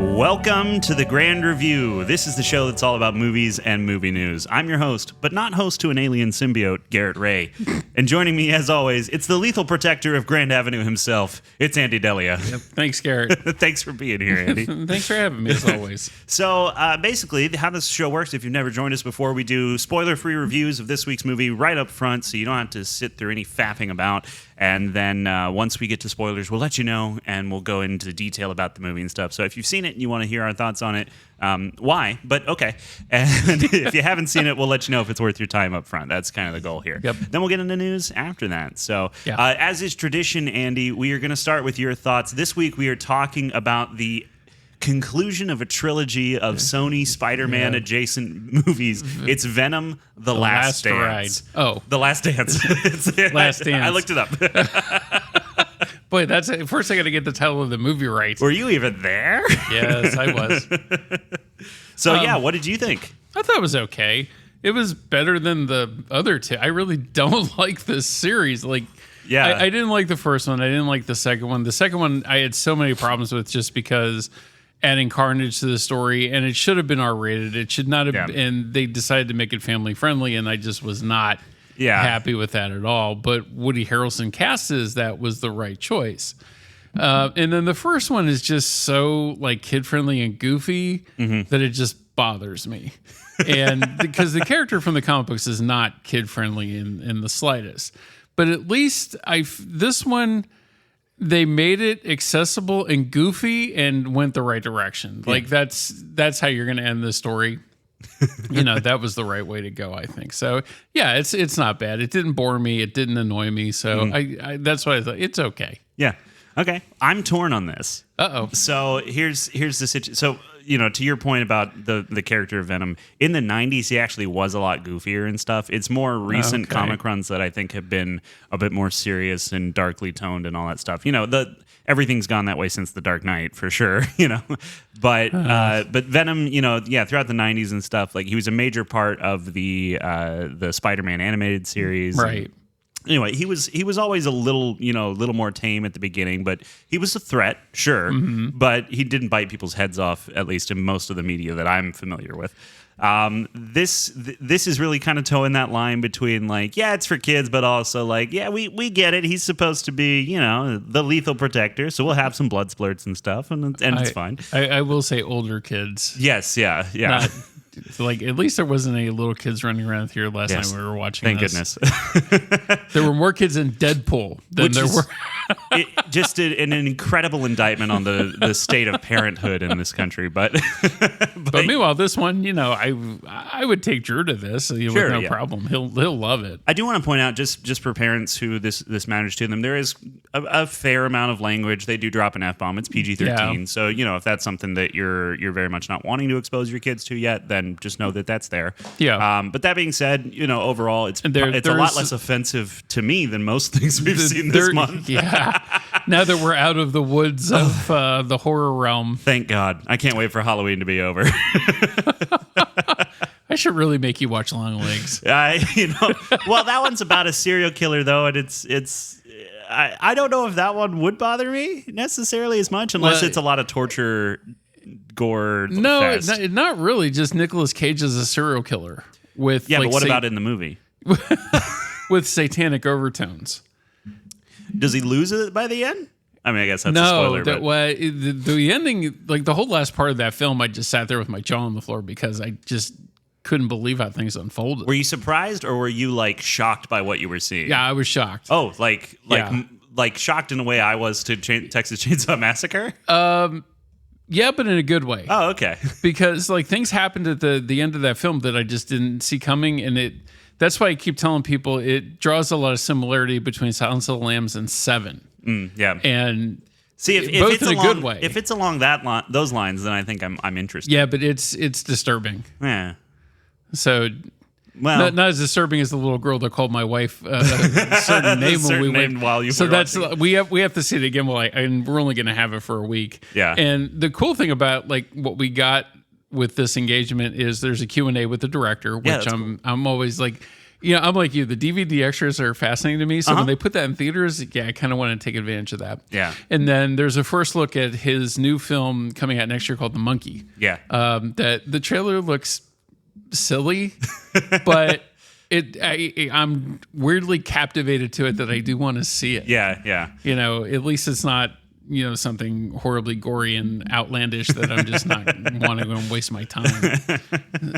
Welcome to the Grand Review. This is the show that's all about movies and movie news. I'm your host, but not host to an alien symbiote, Garrett Ray. And joining me, as always, it's the lethal protector of Grand Avenue himself. It's Andy Delia. Yep. Thanks, Garrett. Thanks for being here, Andy. Thanks for having me, as always. So, basically, how this show works, if you've never joined us before, we do spoiler-free reviews of this week's movie right up front, so you don't have to sit through any faffing about. And then once we get to spoilers, we'll let you know, and we'll go into detail about the movie and stuff. So if you've seen it and you want to hear our thoughts on it, why? But okay. And if you haven't seen it, we'll let you know if it's worth your time up front. That's kind of the goal here. Yep. Then we'll get into news after that. So as is tradition, Andy, we are going to start with your thoughts. This week we are talking about the conclusion of a trilogy of Sony Spider-Man adjacent movies. It's Venom, The Last Dance. Ride. Oh. The Last Dance. Last Dance. I looked it up. Boy, that's first I got to get the title of the movie right. Were you even there? Yes, I was. So what did you think? I thought it was okay. It was better than the other two. I really don't like this series. I didn't like the first one. I didn't like the second one. The second one I had so many problems with just because adding carnage to the story, and it should have been R-rated. It should not have, and they decided to make it family friendly, and I just was not happy with that at all. But Woody Harrelson cast as that was the right choice. And then the first one is just so kid friendly and goofy that it just bothers me. And because the character from the comic books is not kid friendly in the slightest, but at least this one, they made it accessible and goofy and went the right direction. That's how you're going to end this story. That was the right way to go, I think. So yeah, it's not bad. It didn't bore me. It didn't annoy me. So I that's why I thought it's okay. Yeah. Okay. I'm torn on this. Uh-oh. So here's the situation. So, to your point about the character of Venom, in the 90s, he actually was a lot goofier and stuff. It's more recent comic runs that I think have been a bit more serious and darkly toned and all that stuff. Everything's gone that way since The Dark Knight, for sure, But Venom, throughout the 90s and stuff, he was a major part of the Spider-Man animated series. Right. Anyway, he was always a little more tame at the beginning, but he was a threat, sure. But he didn't bite people's heads off, at least in most of the media that I'm familiar with. This is really kind of towing that line between it's for kids, but also we get it. He's supposed to be the lethal protector, so we'll have some blood splurts and stuff, and it's fine. I will say older kids. Yes, yeah. At least there wasn't any little kids running around here last time we were watching. Thank this. goodness. There were more kids in Deadpool than were. Just an incredible indictment on the state of parenthood in this country. But meanwhile, this one, I would take Drew to this with no problem. He'll love it. I do want to point out, just for parents who this matters to them, there is a fair amount of language. They do drop an F-bomb. It's PG-13. Yeah. So, if that's something that you're very much not wanting to expose your kids to yet, then just know that that's there. Yeah. But that being said, overall, it's a lot less offensive to me than most things we've seen this month. Yeah. Now that we're out of the woods of the horror realm. Thank God. I can't wait for Halloween to be over. I should really make you watch Long Legs. Well, that one's about a serial killer, though, and I don't know if that one would bother me necessarily as much, unless it's a lot of torture, gore. No, not really. Just Nicolas Cage as a serial killer with but what about in the movie? With satanic overtones. Does he lose it by the end? I mean, I guess that's a spoiler. The ending, the whole last part of that film, I just sat there with my jaw on the floor because I just couldn't believe how things unfolded. Were you surprised, or were you shocked by what you were seeing? Yeah, I was shocked. Oh, shocked in a way I was to Texas Chainsaw Massacre? Yeah, but in a good way. Oh, okay. Because things happened at the end of that film that I just didn't see coming, and that's why I keep telling people it draws a lot of similarity between Silence of the Lambs and Seven. Yeah, and see if both it's in along, a good way. If it's along those lines, then I think I'm interested. Yeah, but it's disturbing. Yeah. So. Well, not as disturbing as the little girl that called my wife a certain name when we went. While you so that's we have to see it again. And we're only going to have it for a week. Yeah. And the cool thing about what we got with this engagement is there's a Q&A with the director, which I'm always Yeah, I'm like you. The DVD extras are fascinating to me. So when they put that in theaters, yeah, I kind of want to take advantage of that. Yeah. And then there's a first look at his new film coming out next year called The Monkey. Yeah. That the trailer looks silly, but I'm weirdly captivated to it that I do want to see it. Yeah. You know, at least it's not, you know, something horribly gory and outlandish that I'm just not want to go and waste my time.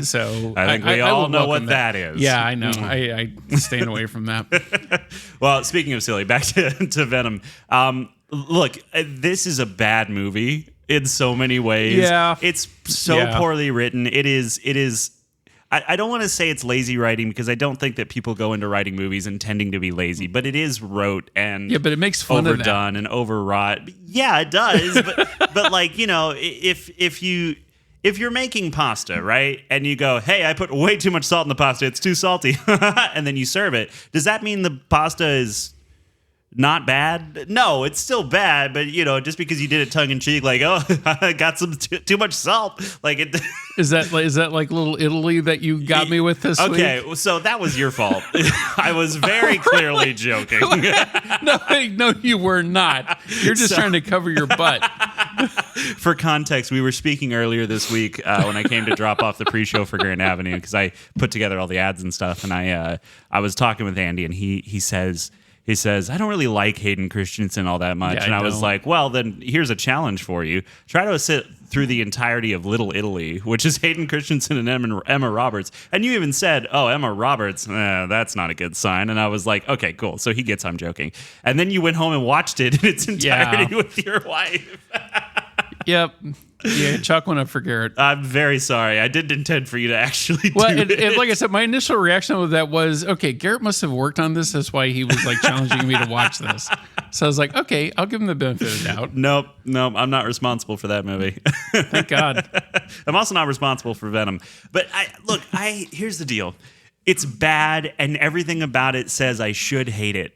So I think we all know what that is. Yeah, I know. I staying away from that. Well, speaking of silly, back to Venom. Look, this is a bad movie in so many ways. Yeah. It's so poorly written. It is. I don't want to say it's lazy writing because I don't think that people go into writing movies intending to be lazy, but it is rote and but it makes fun overdone and overwrought. Yeah, it does. but like, you know, if you're making pasta, right, and you go, hey, I put way too much salt in the pasta, it's too salty, and then you serve it, does that mean the pasta is not bad? No, it's still bad, but you know, just because you did it tongue in cheek, like, oh, I got some too much salt, like it. Is that like Little Italy that you got me with this week? Okay, so that was your fault. I was very clearly joking. No, you were not. You're just trying to cover your butt. For context, we were speaking earlier this week when I came to drop off the pre-show for Garrett and Avenue because I put together all the ads and stuff, and I was talking with Andy, and he says, I don't really like Hayden Christensen all that much. Yeah, and I was like, well, then here's a challenge for you. Try to sit through the entirety of Little Italy, which is Hayden Christensen and Emma Roberts. And you even said, oh, Emma Roberts, that's not a good sign. And I was like, okay, cool. So he gets I'm joking. And then you went home and watched it in its entirety with your wife. Yep. Yeah, chalk one up for Garrett. I'm very sorry. I didn't intend for you to actually do it. it. Like I said, my initial reaction with that was, okay, Garrett must have worked on this. That's why he was like challenging me to watch this. So I was like, okay, I'll give him the benefit of the doubt. Nope. I'm not responsible for that movie. Thank God. I'm also not responsible for Venom. But here's the deal. It's bad, and everything about it says I should hate it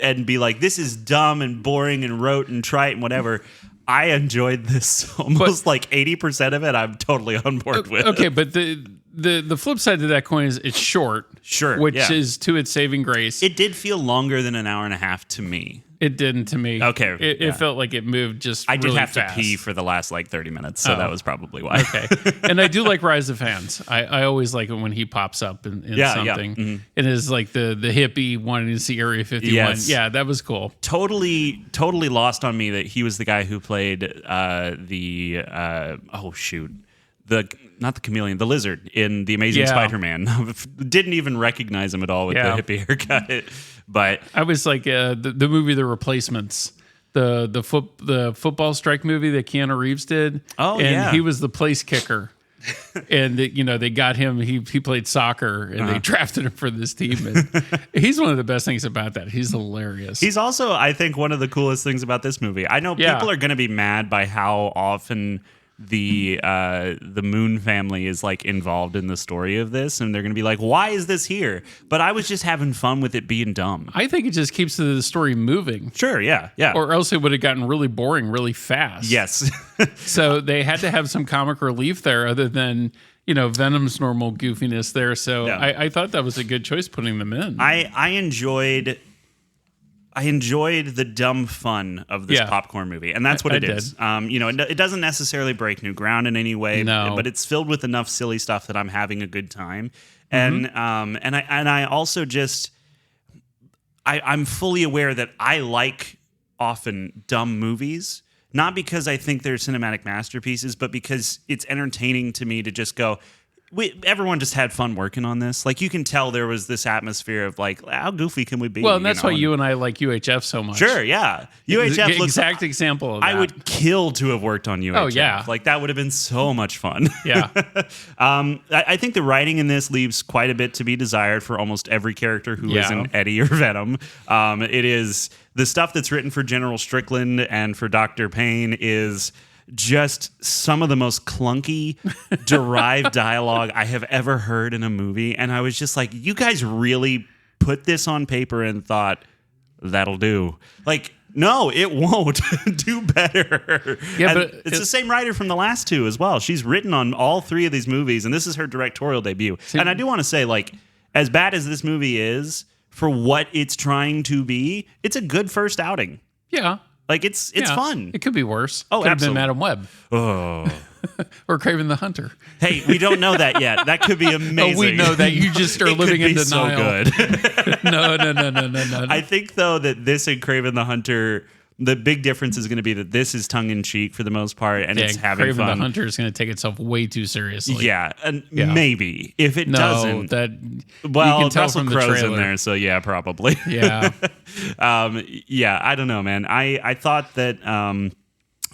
and be like, this is dumb and boring and rote and trite and whatever. I enjoyed this almost like 80% of it. I'm totally on board with. Okay, but the flip side to that coin is it's short. Sure. Which is to its saving grace. It did feel longer than an hour and a half to me. It didn't to me. Okay. It felt like it moved just I did really have fast. to pee for the last like 30 minutes, so that was probably why. Okay. And I do like Rise of Fans. I always like it when he pops up in something. Yeah. Mm-hmm. It is like the hippie wanting to see Area 51. Yes. Yeah, that was cool. Totally lost on me that he was the guy who played not the chameleon, the lizard in The Amazing Spider-Man. Didn't even recognize him at all with the hippie haircut. But I was like the movie The Replacements, the football strike movie that Keanu Reeves did. Oh, and he was the place kicker. And they got him. He played soccer, and they drafted him for this team. And he's one of the best things about that. He's hilarious. He's also, I think, one of the coolest things about this movie. I know people are going to be mad by how often the Moon family is like involved in the story of this, and they're going to be like, why is this here? But I was just having fun with it being dumb. I think it just keeps the story moving. Sure, yeah. Or else it would have gotten really boring really fast. Yes. So they had to have some comic relief there other than, Venom's normal goofiness there. So I thought that was a good choice putting them in. I enjoyed the dumb fun of this popcorn movie, and that's what it is. It doesn't necessarily break new ground in any way, but it's filled with enough silly stuff that I'm having a good time. And I also just I'm fully aware that I like often dumb movies, not because I think they're cinematic masterpieces, but because it's entertaining to me to just go, everyone just had fun working on this. Like, you can tell there was this atmosphere of like, how goofy can we be? Well, and that's why you and I like UHF so much. Sure, yeah. UHF looks exact example of that. I would kill to have worked on UHF. Oh, yeah. Like, that would have been so much fun. Yeah. I think the writing in this leaves quite a bit to be desired for almost every character who isn't Eddie or Venom. It is the stuff that's written for General Strickland and for Dr. Payne is just some of the most clunky derived dialogue I have ever heard in a movie. And I was just like, you guys really put this on paper and thought, that'll do. Like, no, it won't. Do better. Yeah, but it's the same writer from the last two as well. She's written on all three of these movies, and this is her directorial debut. And I do want to say, like, as bad as this movie is, for what it's trying to be, it's a good first outing. Yeah. Like, it's fun. It could be worse. Oh, could absolutely. have been Madam Web. Oh. Or Kraven the Hunter. Hey, we don't know that yet. That could be amazing. Oh, we know that. You just are living in denial. So good. No. I think, though, that this and Kraven the Hunter, the big difference is going to be that this is tongue-in-cheek for the most part, and it's having Kraven fun. the Hunter is going to take itself way too seriously. Yeah, and maybe. If it doesn't... Well, you can tell Russell from the Crowe's trailer. in there, so yeah, probably. Yeah. I don't know, man. I thought that...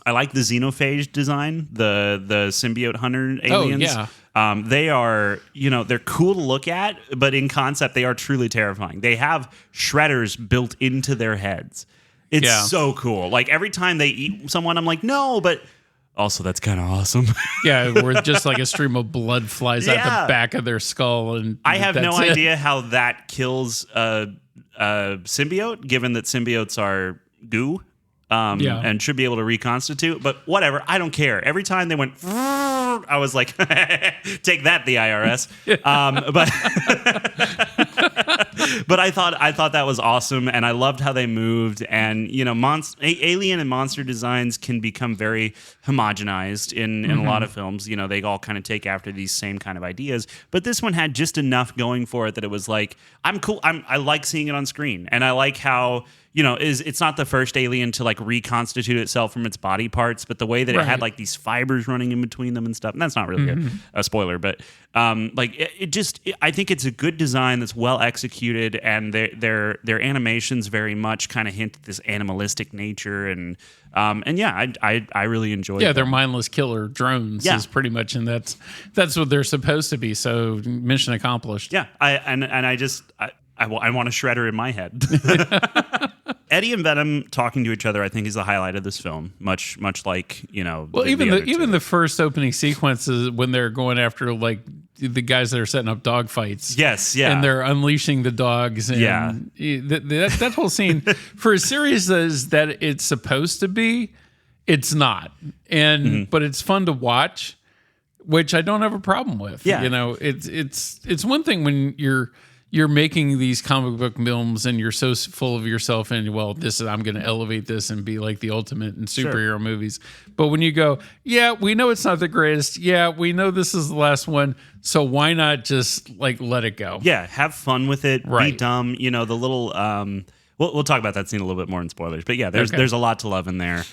I like the xenophage design, the symbiote hunter aliens. Oh, yeah. They are, they're cool to look at, but in concept, they are truly terrifying. They have shredders built into their heads. It's so cool. Like, every time they eat someone, I'm like, no, but also that's kind of awesome. Yeah, where just like a stream of blood flies out the back of their skull. And I have no idea how that kills a symbiote, given that symbiotes are goo. And should be able to reconstitute, but whatever, I don't care. Every time they went, I was like, take that, the IRS. But I thought that was awesome, and I loved how they moved. And alien and monster designs can become very homogenized in a lot of films. They all kind of take after these same kind of ideas, but this one had just enough going for it that it was like, I'm cool. I like seeing it on screen, and I like how. It's not the first alien to like reconstitute itself from its body parts, but the way that it had like these fibers running in between them and stuff. And that's not really a spoiler, but I think it's a good design that's well executed, and their animations very much kind of hint at this animalistic nature, and I really enjoyed. Yeah, they're mindless killer drones is pretty much, and that's what they're supposed to be. So mission accomplished. Yeah, I want a shredder in my head. Eddie and Venom talking to each other, I think, is the highlight of this film. Much like Well, even the first opening sequences when they're going after like the guys that are setting up dog fights. Yes, yeah, and they're unleashing the dogs. And that whole scene for a series that it's supposed to be, it's not. And but it's fun to watch, which I don't have a problem with. Yeah, it's one thing when you're making these comic book films and you're so full of yourself and I'm going to elevate this and be like the ultimate in superhero movies. But when you go, we know it's not the greatest. Yeah, we know this is the last one. So why not just like let it go? Yeah, have fun with it. Right. Be dumb. The little. We'll talk about that scene a little bit more in spoilers. But yeah, there's a lot to love in there.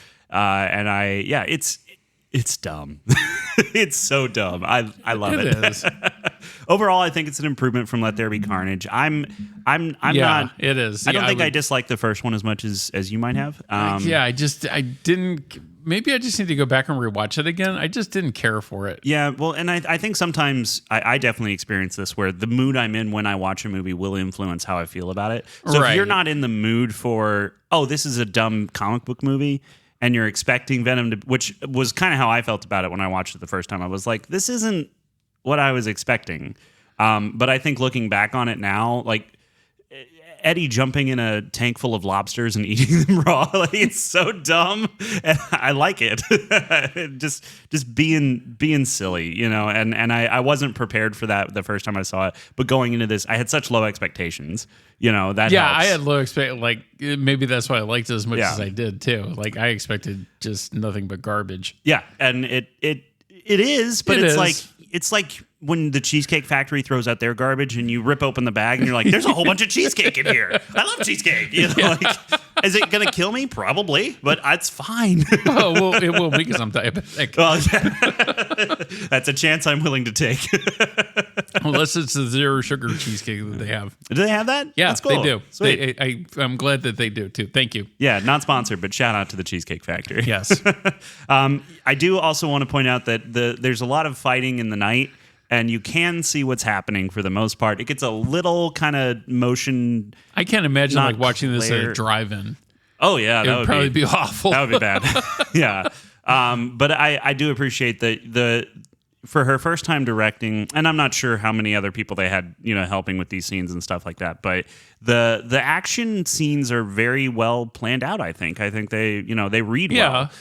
It's dumb. It's so dumb. I love it. It is. Overall, I think it's an improvement from Let There Be Carnage. I'm not. It is. I don't think I dislike the first one as much as you might have. I didn't. Maybe I just need to go back and rewatch it again. I just didn't care for it. Yeah, well, and I think sometimes I definitely experience this where the mood I'm in when I watch a movie will influence how I feel about it. So if you're not in the mood for, this is a dumb comic book movie, and you're expecting Venom to, which was kind of how I felt about it when I watched it the first time. I was like, this isn't what I was expecting. But I think looking back on it now, like Eddie jumping in a tank full of lobsters and eating them raw, like it's so dumb, and I like it. just being silly, and I wasn't prepared for that the first time I saw it. But going into this, I had such low expectations. That helps. I had low like maybe that's why I liked it as much as I did too. Like I expected just nothing but garbage. Yeah, and it is, but it's like when the Cheesecake Factory throws out their garbage and you rip open the bag and you're like, there's a whole bunch of cheesecake in here. I love cheesecake. Is it going to kill me? Probably, but it's fine. Oh, well, it will because I'm diabetic. Well, yeah. That's a chance I'm willing to take. Unless it's the zero sugar cheesecake that they have. Do they have that? Yeah, that's cool. They do. I'm glad that they do too. Thank you. Yeah, not sponsored, but shout out to the Cheesecake Factory. Yes. I do also want to point out that there's a lot of fighting in the night, and you can see what's happening for the most part. It gets a little kind of motion. I can't imagine like watching this at a drive-in. Oh yeah, it would probably be awful. That would be bad. Yeah, but I do appreciate the for her first time directing, and I'm not sure how many other people they had, helping with these scenes and stuff like that, but the action scenes are very well planned out. I think they they read well.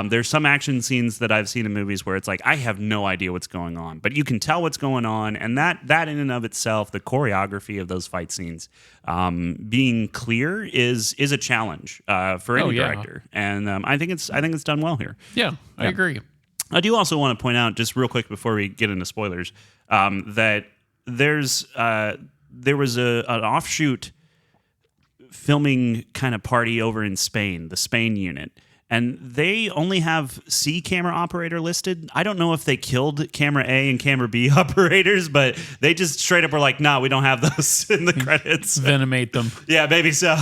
There's some action scenes that I've seen in movies where it's like I have no idea what's going on, but you can tell what's going on, and that in and of itself, the choreography of those fight scenes, being clear is a challenge for any director, and I think it's done well here. Yeah, I agree. I do also want to point out, just real quick before we get into spoilers, that there was an offshoot filming kind of party over in Spain, the Spain unit, and they only have C camera operator listed. I don't know if they killed camera A and camera B operators, but they just straight up were like, "No, we don't have those in the credits." Venomate them. Yeah, maybe so.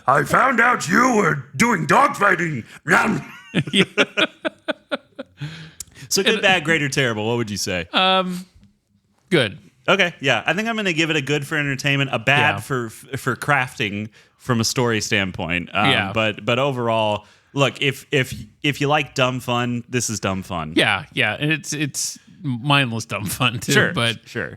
I found out you were doing dogfighting. So good, bad, great, or terrible. What would you say? Good. Okay, yeah. I think I'm going to give it a good for entertainment, a bad for crafting from a story standpoint. But overall, look, if you like dumb fun, this is dumb fun. Yeah, and it's mindless dumb fun too. Sure,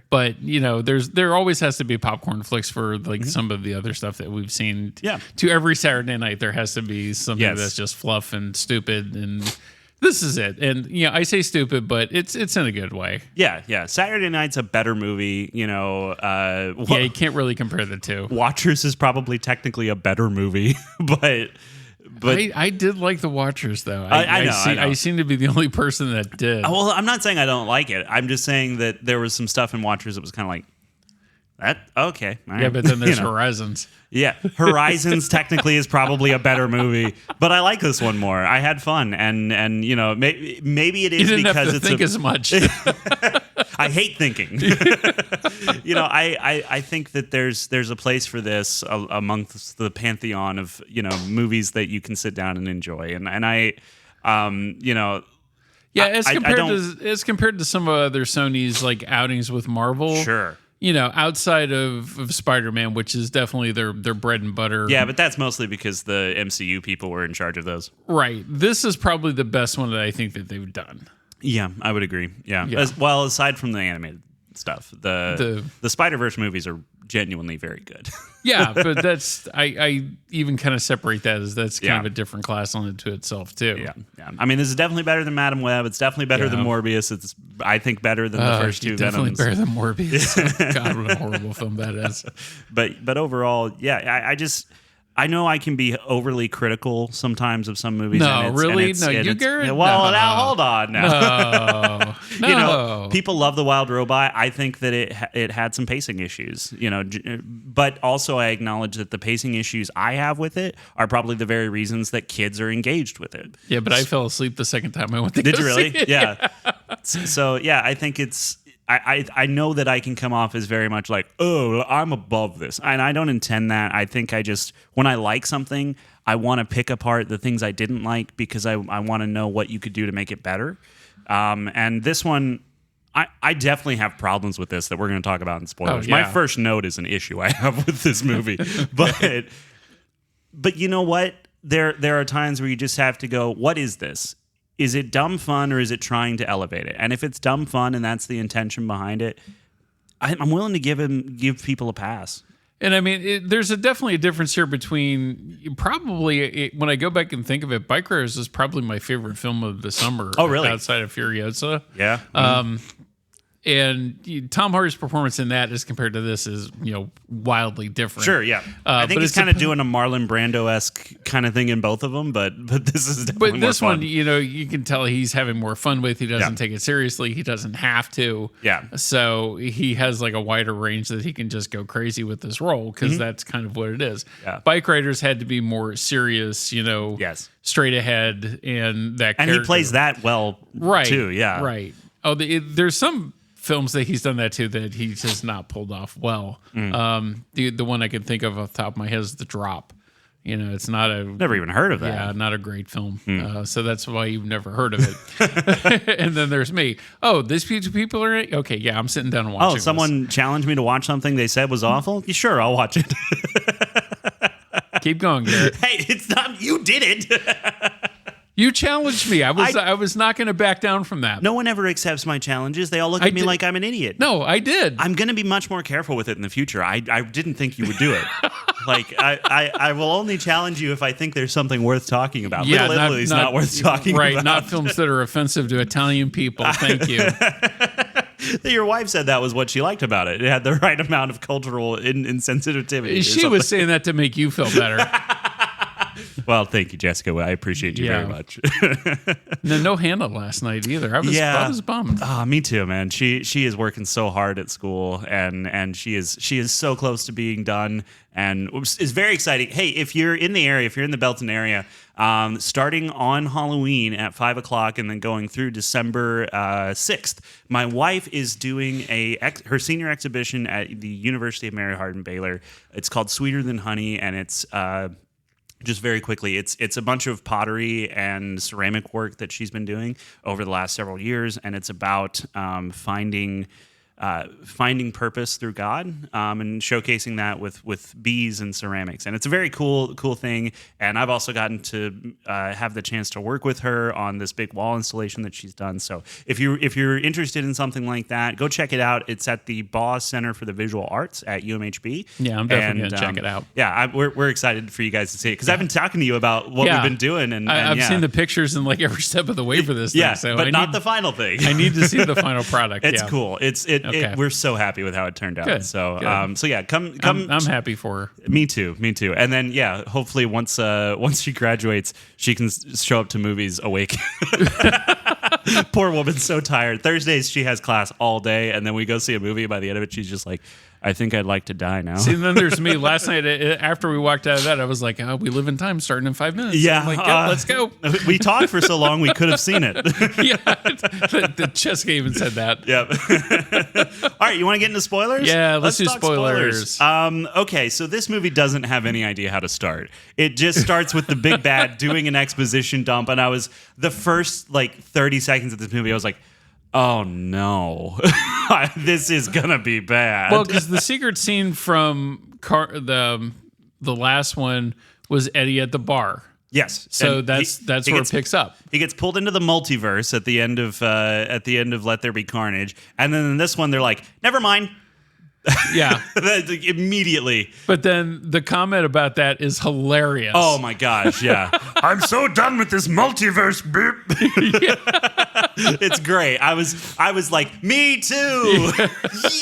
but there always has to be popcorn flicks for like some of the other stuff that we've seen. Yeah. To every Saturday night, there has to be something that's just fluff and stupid and. This is it. And, I say stupid, but it's in a good way. Yeah. Saturday Night's a better movie, you can't really compare the two. Watchers is probably technically a better movie, but I did like The Watchers, though. I know. I seem to be the only person that did. Well, I'm not saying I don't like it. I'm just saying that there was some stuff in Watchers that was kind of like, that okay. All right. Yeah, but then there's Horizons. Yeah, Horizons technically is probably a better movie, but I like this one more. I had fun, and maybe it is you didn't because have to think as much. I hate thinking. I think that there's a place for this amongst the pantheon of movies that you can sit down and enjoy, and I as compared to some of other Sony's like outings with Marvel, sure. Outside of Spider-Man, which is definitely their bread and butter. Yeah, but that's mostly because the MCU people were in charge of those. Right. This is probably the best one that I think that they've done. Yeah, I would agree. Yeah. Aside from the animated stuff, the Spider-Verse movies are genuinely very good. Yeah, but that's I even kind of separate that as that's kind of a different class unto itself too. Yeah. I mean, this is definitely better than Madam Web. It's definitely better than Morbius. It's I think better than the first two definitely Venoms. Better than Morbius. God, what a horrible film that is. But overall, I know I can be overly critical sometimes of some movies. No, really? No, you, Garrett? Well, now hold on. Now. No. People love The Wild Robot. I think that it had some pacing issues, but also I acknowledge that the pacing issues I have with it are probably the very reasons that kids are engaged with it. Yeah, but I fell asleep the second time I went to Did go you really? see it. Yeah. So, I think it's... I know that I can come off as very much like, oh, I'm above this. And I don't intend that. I think when I like something, I want to pick apart the things I didn't like because I want to know what you could do to make it better. And this one, I definitely have problems with this that we're going to talk about in spoilers. Oh, yeah. My first note is an issue I have with this movie. But you know what? There are times where you just have to go, what is this? Is it dumb fun or is it trying to elevate it? And if it's dumb fun and that's the intention behind it, I'm willing to give people a pass. And I mean, there's definitely a difference here between when I go back and think of it, Bike Riders is probably my favorite film of the summer. Oh, really? Outside of Furiosa. Yeah. And Tom Hardy's performance in that as compared to this is, wildly different. Sure, yeah. I think he's kind of doing a Marlon Brando-esque kind of thing in both of them, but this is definitely But this more one, fun. you can tell he's having more fun with. He doesn't take it seriously. He doesn't have to. Yeah. So he has like a wider range that he can just go crazy with this role because that's kind of what it is. Yeah. Bike Riders had to be more serious, Yes. straight ahead, and that And character. he plays that well, right, too, yeah. Right. Oh, there's some films that he's done that too that he's just not pulled off well. The one I can think of off the top of my head is The Drop. It's not a... Never even heard of that. Yeah, not a great film. So that's why you've never heard of it. And then there's me. Oh, these people are... Okay, yeah, I'm sitting down and watching someone challenged me to watch something they said was awful? Yeah, sure, I'll watch it. Keep going, Garrett. Hey, it's not... You did it. You challenged me. I was not going to back down from that. No one ever accepts my challenges. They all look at me like I'm an idiot. No, I did. I'm going to be much more careful with it in the future. I didn't think you would do it. Like, I will only challenge you if I think there's something worth talking about. Yeah, Little Italy's not worth talking about. Right, not films that are offensive to Italian people. Thank you. Your wife said that was what she liked about it. It had the right amount of cultural insensitivity. She was saying that to make you feel better. Well, thank you, Jessica. I appreciate you very much. No Hannah last night either. I was bummed. Oh, me too, man. She is working so hard at school, and she is so close to being done, and is very exciting. Hey, if you're in the area, if you're in the Belton area, starting on Halloween at 5:00 and then going through December 6th, my wife is doing her senior exhibition at the University of Mary Hardin-Baylor. It's called Sweeter Than Honey, and it's just very quickly, it's a bunch of pottery and ceramic work that she's been doing over the last several years, and it's about finding purpose through God, and showcasing that with bees and ceramics. And it's a very cool thing. And I've also gotten to have the chance to work with her on this big wall installation that she's done. So if you're interested in something like that, go check it out. It's at the Baugh Center for the Visual Arts at UMHB. Yeah, I'm definitely going to check it out. Yeah, we're excited for you guys to see it, because I've been talking to you about what we've been doing. And I've seen the pictures and like every step of the way for this thing. So but not the final thing. I need to see the final product. It's cool. We're so happy with how it turned out. Good, so good. So yeah, come. I'm happy for her. Me too. And then hopefully once she graduates, she can show up to movies awake. Poor woman's so tired. Thursdays she has class all day, and then we go see a movie. By the end of it, she's just like, I think I'd like to die now. See, then there's me. Last night, after we walked out of that, I was like, we live in time, starting in 5 minutes. Yeah. I'm like, let's go. We talked for so long, we could have seen it. Yeah. The Jessica even said that. Yep. All right, you want to get into spoilers? Yeah, let's do spoilers. Okay, so this movie doesn't have any idea how to start. It just starts with the big bad doing an exposition dump, and the first 30 seconds of this movie, I was like, oh no, this is gonna be bad. Well, because the secret scene from the last one was Eddie at the bar. Yes, so that's where it picks up. He gets pulled into the multiverse at the end of Let There Be Carnage, and then in this one they're like, never mind. Yeah. Immediately. But then the comment about that is hilarious. Oh my gosh, yeah. I'm so done with this multiverse, It's great. I was like, me too.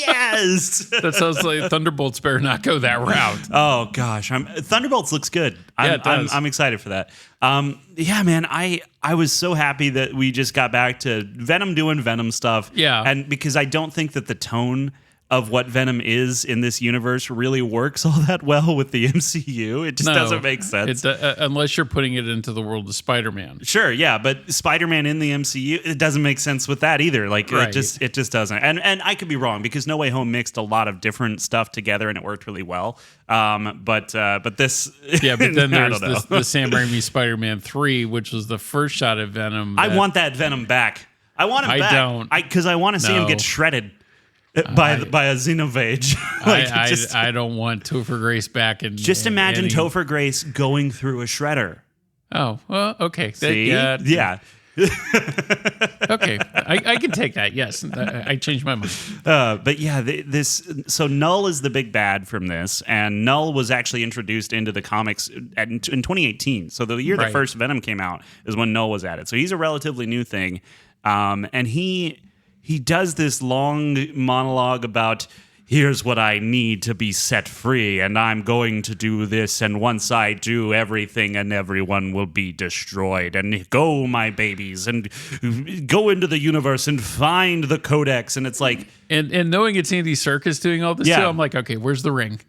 Yes. That sounds like Thunderbolts better not go that route. Oh gosh. Thunderbolts looks good. I'm excited for that. Yeah, man, I was so happy that we just got back to Venom doing Venom stuff. Yeah. And because I don't think that the tone of what Venom is in this universe really works all that well with the MCU. It just doesn't make sense. Unless you're putting it into the world of Spider-Man. Sure, yeah, but Spider-Man in the MCU, it doesn't make sense with that either. Right. It just doesn't. And I could be wrong, because No Way Home mixed a lot of different stuff together and it worked really well. But this... Yeah, but then there's the Sam Raimi Spider-Man 3, which was the first shot of Venom. I want that Venom back. I want him back. I don't. Because I want to see him get shredded. By a xenovage. I don't want Topher Grace back. Just imagine Topher Grace going through a shredder. Oh, well, okay. See? Yeah. Okay, I can take that. Yes, I changed my mind. But yeah, so Null is the big bad from this, and Null was actually introduced into the comics in 2018. So the year the first Venom came out is when Null was added. So he's a relatively new thing, and he does this long monologue about, here's what I need to be set free, and I'm going to do this, and once I do, everything and everyone will be destroyed, and go, my babies, and go into the universe and find the codex. And it's like... And knowing it's Andy Serkis doing all this too, I'm like, okay, where's the ring?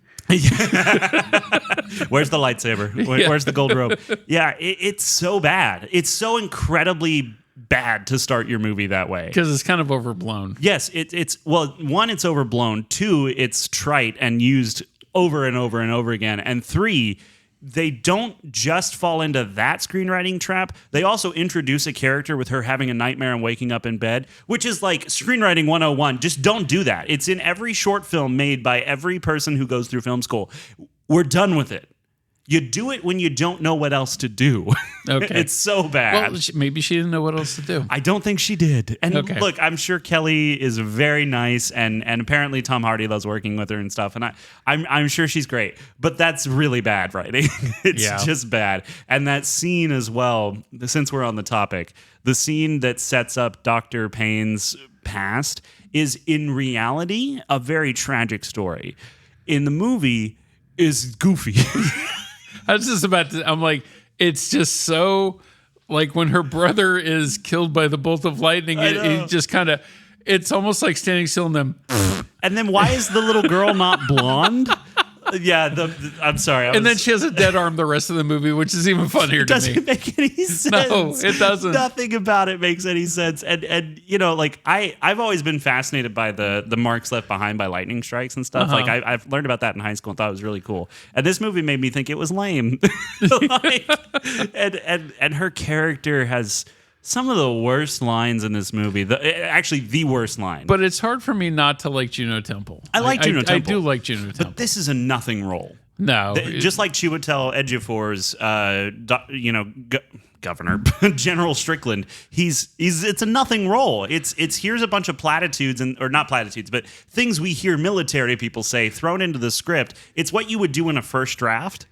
Where's the lightsaber? Where's the gold robe? Yeah, it's so bad. It's so incredibly bad to start your movie that way, because it's kind of overblown. Yes, it's one, it's overblown. Two, it's trite and used over and over and over again. And three, they don't just fall into that screenwriting trap. They also introduce a character with her having a nightmare and waking up in bed, which is like screenwriting 101. Just don't do that. It's in every short film made by every person who goes through film school. We're done with it. You do it when you don't know what else to do. Okay. It's so bad. Well, maybe she didn't know what else to do. I don't think she did. And look, I'm sure Kelly is very nice, and apparently Tom Hardy loves working with her and stuff. And I'm sure she's great. But that's really bad writing. It's just bad. And that scene as well, since we're on the topic, the scene that sets up Dr. Payne's past is in reality a very tragic story. In the movie is goofy. I was just about to, I'm like, it's just so, like when her brother is killed by the bolt of lightning, it just kind of, it's almost like standing still and then. And then why is the little girl not blonde? Yeah, I'm sorry. And then she has a dead arm the rest of the movie, which is even funnier to me. It doesn't make any sense. No, it doesn't. Nothing about it makes any sense. And you know, like I've always been fascinated by the marks left behind by lightning strikes and stuff. Like I've learned about that in high school and thought it was really cool. And this movie made me think it was lame. And her character has some of the worst lines in this movie. Actually, the worst line. But it's hard for me not to like Juno Temple. I like Juno Temple. I do like Juno Temple. But this is a nothing role. No. Just like Chiwetel Ejiofor's, governor, General Strickland, it's a nothing role. It's here's a bunch of platitudes, or not platitudes, but things we hear military people say thrown into the script. It's what you would do in a first draft.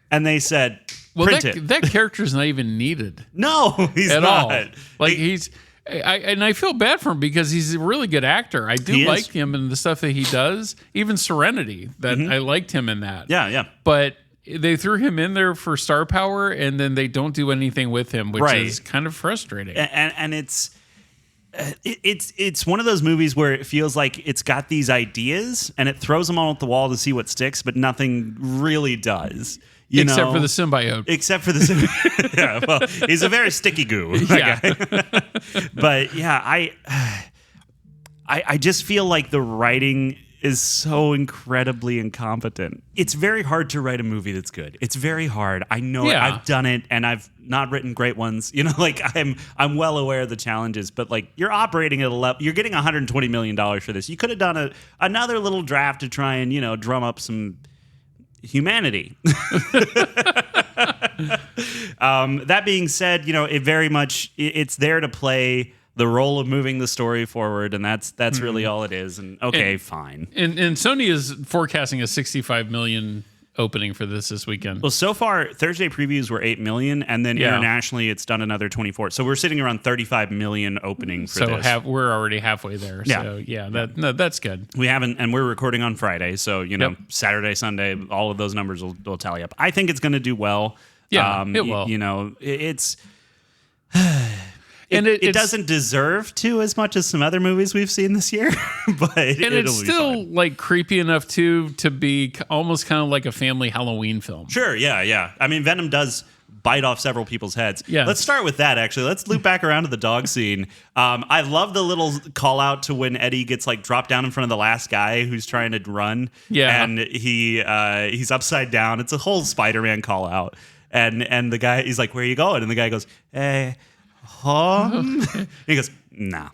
And they said, that character's not even needed. No, he's at not. All. Like I feel bad for him because he's a really good actor. I do like him and the stuff that he does. Even Serenity, that I liked him in that. Yeah. But they threw him in there for star power, and then they don't do anything with him, which is kind of frustrating. And it's one of those movies where it feels like it's got these ideas and it throws them all at the wall to see what sticks, but nothing really does. Except for the symbiote. Except for the symbiote. Yeah, well, he's a very sticky goo. Yeah. But yeah, I just feel like the writing is so incredibly incompetent. It's very hard to write a movie that's good. It's very hard. I know it. I've done it, and I've not written great ones. You know, like I'm well aware of the challenges, but like you're operating at a level. You're getting $120 million for this. You could have done another little draft to try and drum up some humanity. That being said, it very much it's there to play the role of moving the story forward, and that's really all it is. And fine. And Sony is forecasting a 65 million opening for this weekend. Well, so far Thursday previews were 8 million, and then internationally it's done another 24. So we're sitting around 35 million opening for this. So we're already halfway there. So that's good. We haven't, and we're recording on Friday, so Saturday, Sunday, all of those numbers will tally up. I think it's going to do well. Yeah, it will. It's. It doesn't deserve to as much as some other movies we've seen this year, but it's still like creepy enough to be almost kind of like a family Halloween film. Sure, yeah. I mean, Venom does bite off several people's heads. Yeah. Let's start with that, actually. Let's loop back around to the dog scene. I love the little call out to when Eddie gets like dropped down in front of the last guy who's trying to run. Yeah. And he's upside down. It's a whole Spider-Man call out. And the guy, he's like, "Where are you going?" And the guy goes, "Hey. And he goes, no.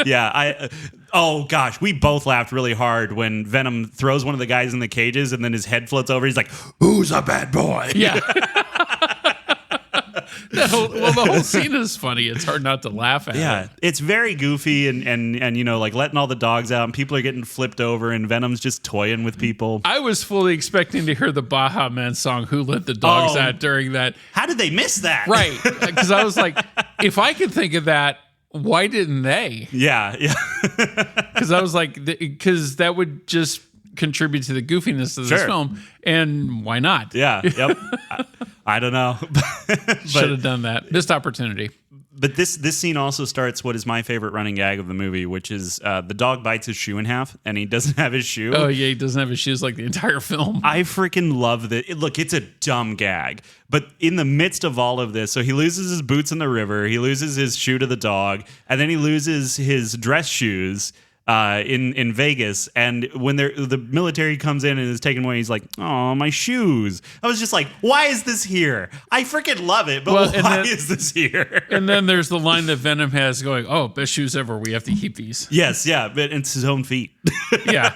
Yeah, oh gosh, we both laughed really hard when Venom throws one of the guys in the cages and then his head floats over. He's like, "Who's a bad boy?" Yeah. The whole scene is funny. It's hard not to laugh at. Yeah, it's very goofy and like letting all the dogs out and people are getting flipped over and Venom's just toying with people. I was fully expecting to hear the Baja Man song "Who Let the Dogs Out" during that. How did they miss that? Right, because I was like, if I could think of that, why didn't they? Yeah. Because I was like, because that would just contribute to the goofiness of this film, and why not? Yeah. Yep. I don't know. Should have done that. Missed opportunity. But this scene also starts what is my favorite running gag of the movie, which is the dog bites his shoe in half, and he doesn't have his shoe. Oh, yeah, he doesn't have his shoes like the entire film. I freaking love that. Look, it's a dumb gag. But in the midst of all of this, so he loses his boots in the river, he loses his shoe to the dog, and then he loses his dress shoes in Vegas, and when the military comes in and is taken away, he's like, "Oh, my shoes." I was just like, why is this here? I freaking love it, but why is this here? And then there's the line that Venom has going, "Oh, best shoes ever. We have to keep these." Yes, yeah, but it's his own feet. Yeah.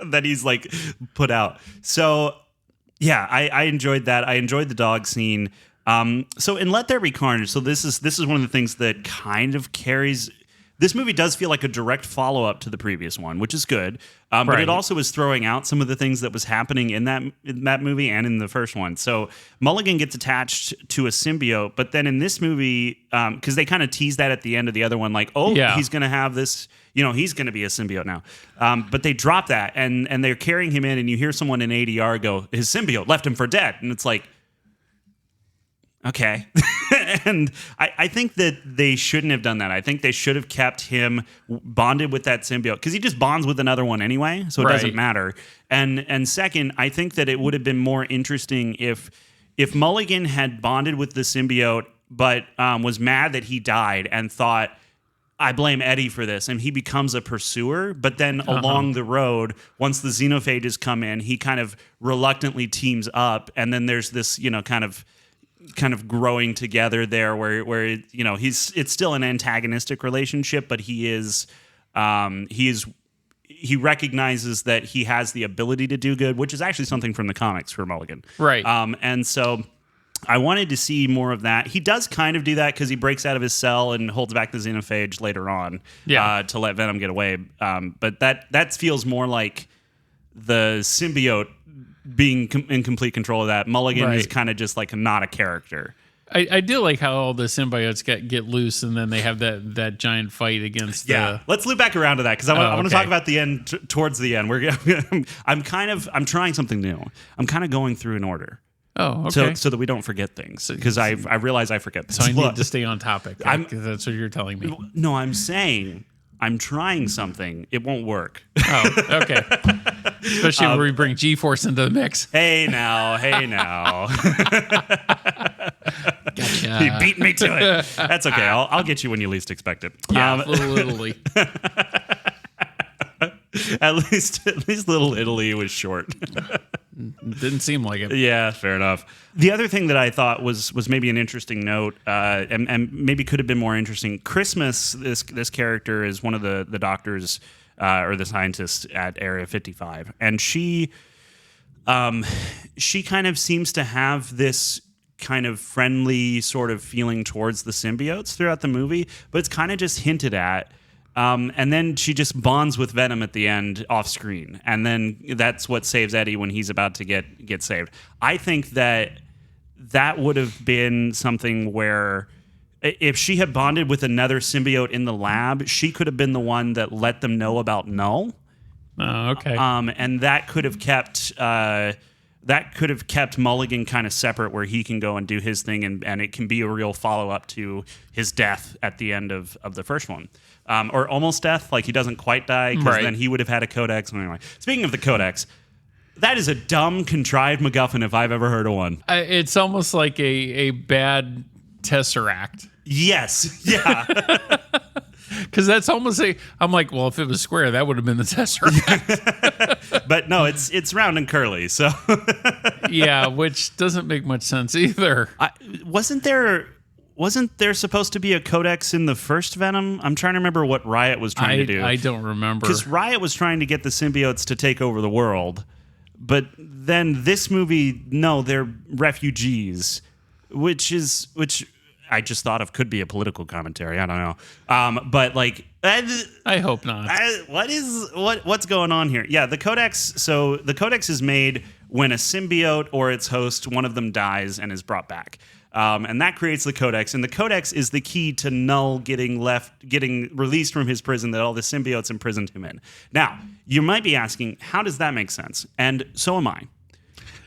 That he's like put out. So Yeah, I enjoyed that. I enjoyed the dog scene. So in Let There Be Carnage, so this is one of the things that kind of carries. This movie does feel like a direct follow-up to the previous one, which is good. But it also is throwing out some of the things that was happening in that movie and in the first one. So Mulligan gets attached to a symbiote, but then in this movie, because they kind of tease that at the end of the other one, like, he's going to have this, he's going to be a symbiote now. But they drop that, and they're carrying him in, and you hear someone in ADR go, his symbiote left him for dead. And it's like, okay. And I think that they shouldn't have done that. I think they should have kept him bonded with that symbiote because he just bonds with another one anyway, so it doesn't matter. And second, I think that it would have been more interesting if Mulligan had bonded with the symbiote but was mad that he died and thought, I blame Eddie for this, and he becomes a pursuer. But then along the road, once the xenophages come in, he kind of reluctantly teams up, and then there's this, kind of growing together there where it's still an antagonistic relationship, but he recognizes that he has the ability to do good, which is actually something from the comics for Mulligan. Right. And so I wanted to see more of that. He does kind of do that because he breaks out of his cell and holds back the xenophage later on to let Venom get away. But that feels more like the symbiote being in complete control of that. Mulligan is kind of just like not a character. I do like how all the symbiotes get loose and then they have that giant fight against let's loop back around to that because I want to talk about the end towards the end. I'm trying something new. I'm kind of going through an order. Oh, okay. So that we don't forget things because I realize I forget things. So I need to stay on topic. That's what you're telling me. No, I'm saying I'm trying something. It won't work. Oh, okay. Especially when we bring G-Force into the mix. Hey now. Gotcha. You beat me to it. That's okay. I'll get you when you least expect it. Yeah, Little Italy. At least Little Italy was short. Didn't seem like it. Yeah, fair enough. The other thing that I thought was maybe an interesting note, and maybe could have been more interesting. Christmas, this character is one of the doctors or the scientists at Area 55, and she kind of seems to have this kind of friendly sort of feeling towards the symbiotes throughout the movie, but it's kind of just hinted at. And then she just bonds with Venom at the end off screen. And then that's what saves Eddie when he's about to get saved. I think that would have been something where if she had bonded with another symbiote in the lab, she could have been the one that let them know about Null. Oh, okay. And that could have kept Mulligan kind of separate where he can go and do his thing and it can be a real follow-up to his death at the end of the first one. Or almost death, like he doesn't quite die because then he would have had a codex. Anyway, speaking of the codex, that is a dumb, contrived MacGuffin if I've ever heard of one. It's almost like a bad Tesseract. Yes, yeah. Because that's almost I'm like, well, if it was square, that would have been the Tesseract. But no, it's round and curly, so. Yeah, which doesn't make much sense either. Wasn't there supposed to be a codex in the first Venom? I'm trying to remember what Riot was trying to do. I don't remember. Because Riot was trying to get the symbiotes to take over the world. But then this movie, no, they're refugees, which I just thought of could be a political commentary. I don't know. But like... I hope not. What's going on here? Yeah, the codex... So the codex is made when a symbiote or its host, one of them dies and is brought back. And that creates the codex, and the codex is the key to Null getting released from his prison that all the symbiotes imprisoned him in. Now, you might be asking, how does that make sense? And so am I.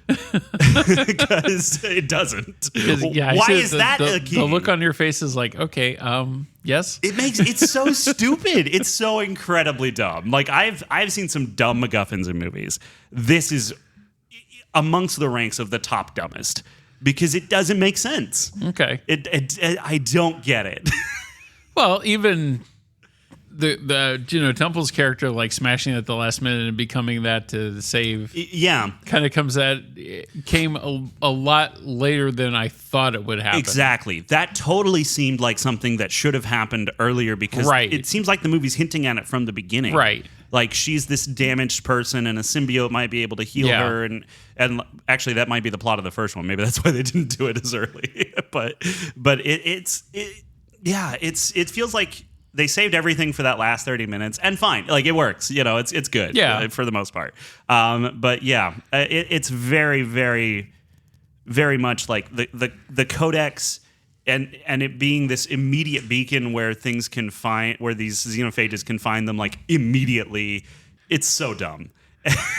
Because it doesn't. Yeah, why is that a key? The look on your face is like, okay, yes. It's so stupid. It's so incredibly dumb. Like I've seen some dumb MacGuffins in movies. This is amongst the ranks of the top dumbest. Because it doesn't make sense. Okay. I don't get it. Well, even the Temple's character like smashing at the last minute and becoming that to save. Yeah. Kind of came a lot later than I thought it would happen. Exactly. That totally seemed like something that should have happened earlier because it seems like the movie's hinting at it from the beginning. Right. like she's this damaged person and a symbiote might be able to heal her, and actually that might be the plot of the first one. Maybe that's why they didn't do it as early. but it feels like they saved everything for that last 30 minutes, and fine, like it works. It's good for the most part. But yeah, it's very, very, very much like the Codex. And it being this immediate beacon where things can find, where these xenophages can find them like immediately, it's so dumb.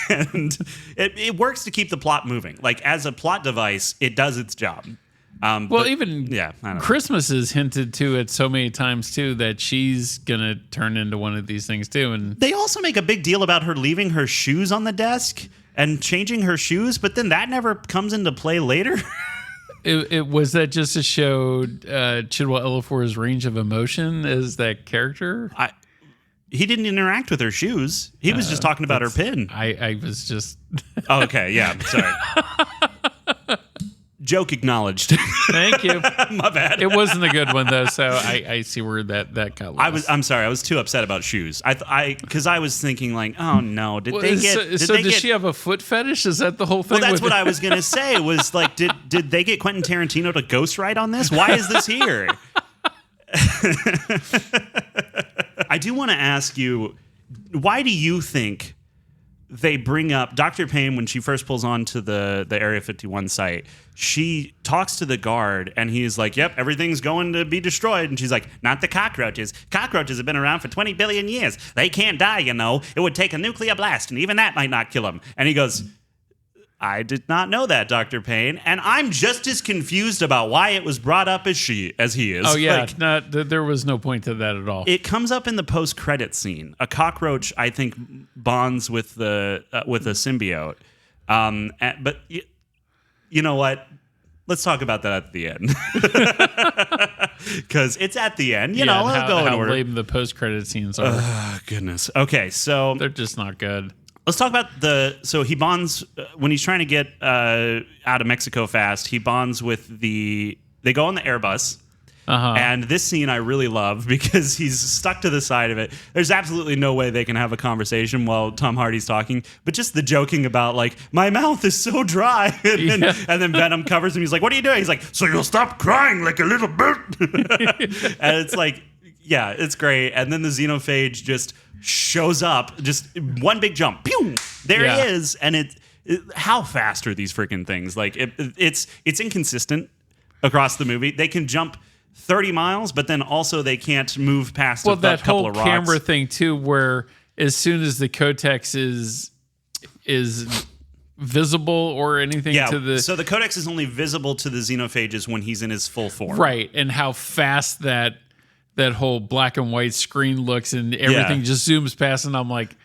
And it works to keep the plot moving. Like as a plot device, it does its job. Christmas is hinted to it so many times too that she's gonna turn into one of these things too. And they also make a big deal about her leaving her shoes on the desk and changing her shoes, but then that never comes into play later. It was that just to show Chidwell Ejiofor's range of emotion as that character? He didn't interact with her shoes. He was just talking about her pin. I was just... Oh, okay, yeah, sorry. Joke acknowledged. Thank you. My bad. It wasn't a good one though, so I see where that got lost. I'm sorry. I was too upset about shoes. Because I was thinking like, oh no, does she have a foot fetish? Is that the whole thing? Well, that's what I was gonna say. Was like, did they get Quentin Tarantino to ghostwrite on this? Why is this here? I do want to ask you, why do you think they bring up Dr. Payne when she first pulls on to the Area 51 site? She talks to the guard and he's like, yep, everything's going to be destroyed. And she's like, not the cockroaches. Cockroaches have been around for 20 billion years. They can't die, It would take a nuclear blast and even that might not kill them. And he goes, I did not know that, Dr. Payne. And I'm just as confused about why it was brought up as he is. Oh, yeah. There was no point to that at all. It comes up in the post-credit scene. A cockroach, I think, bonds with a symbiote. But you know what? Let's talk about that at the end. Because it's at the end. How lame the post-credit scenes are. Oh, goodness. Okay, so... They're just not good. Let's talk about so he bonds when he's trying to get out of Mexico fast. He bonds with they go on the Airbus. And this scene I really love because he's stuck to the side of it. There's absolutely no way they can have a conversation while Tom Hardy's talking, but just the joking about like, my mouth is so dry. And then Venom covers him. He's like, what are you doing? He's like, so you'll stop crying like a little bit. And it's like, yeah, it's great. And then the xenophage just shows up, just one big jump. Pew! There he is. And how fast are these freaking things? Like it's inconsistent across the movie. They can jump 30 miles, but then also they can't move past a couple of rocks. Well, that whole camera thing too, where as soon as the Codex is visible or anything to the... So the Codex is only visible to the xenophages when he's in his full form. Right, and how fast that whole black and white screen looks and everything just zooms past, and I'm like,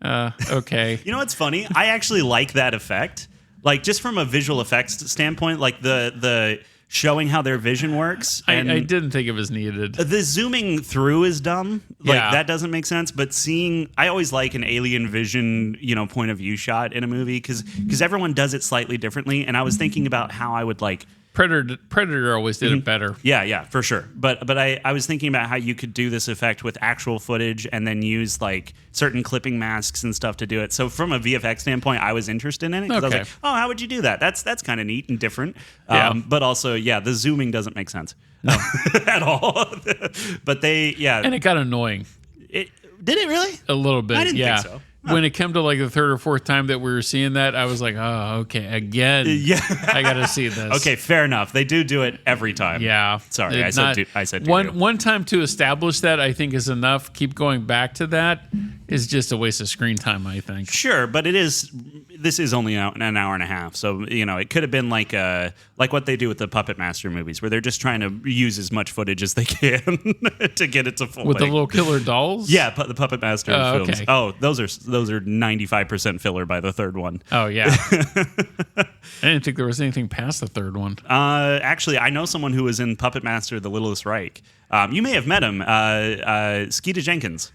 okay. You know what's funny? I actually like that effect. Like, just from a visual effects standpoint, like the showing how their vision works. And I didn't think it was needed. The zooming through is dumb. Like, that doesn't make sense. But I always like an alien vision, point of view shot in a movie because everyone does it slightly differently. And I was thinking about how I would like... Predator always did it better. Yeah, for sure. But I was thinking about how you could do this effect with actual footage and then use like certain clipping masks and stuff to do it. So from a VFX standpoint, I was interested in it because I was like, oh, how would you do that? That's kind of neat and different. But also, the zooming doesn't make sense at all. But and it got annoying. Did it really? A little bit. I didn't think so. When it came to like the third or fourth time that we were seeing that, I was like, oh, okay, again. Yeah. I got to see this. Okay, fair enough. They do it every time. Yeah. Sorry, I said one time to establish that, I think, is enough. Keep going back to that is just a waste of screen time, I think. Sure, but this is only an hour and a half. So, it could have been like what they do with the Puppet Master movies, where they're just trying to use as much footage as they can to get it to full with length. the little killer dolls? Yeah, the Puppet Master films. Okay. Oh, those are 95% filler by the third one. Oh, yeah. I didn't think there was anything past the third one. Actually, I know someone who was in Puppet Master, The Littlest Reich. You may have met him, Skeeta Jenkins.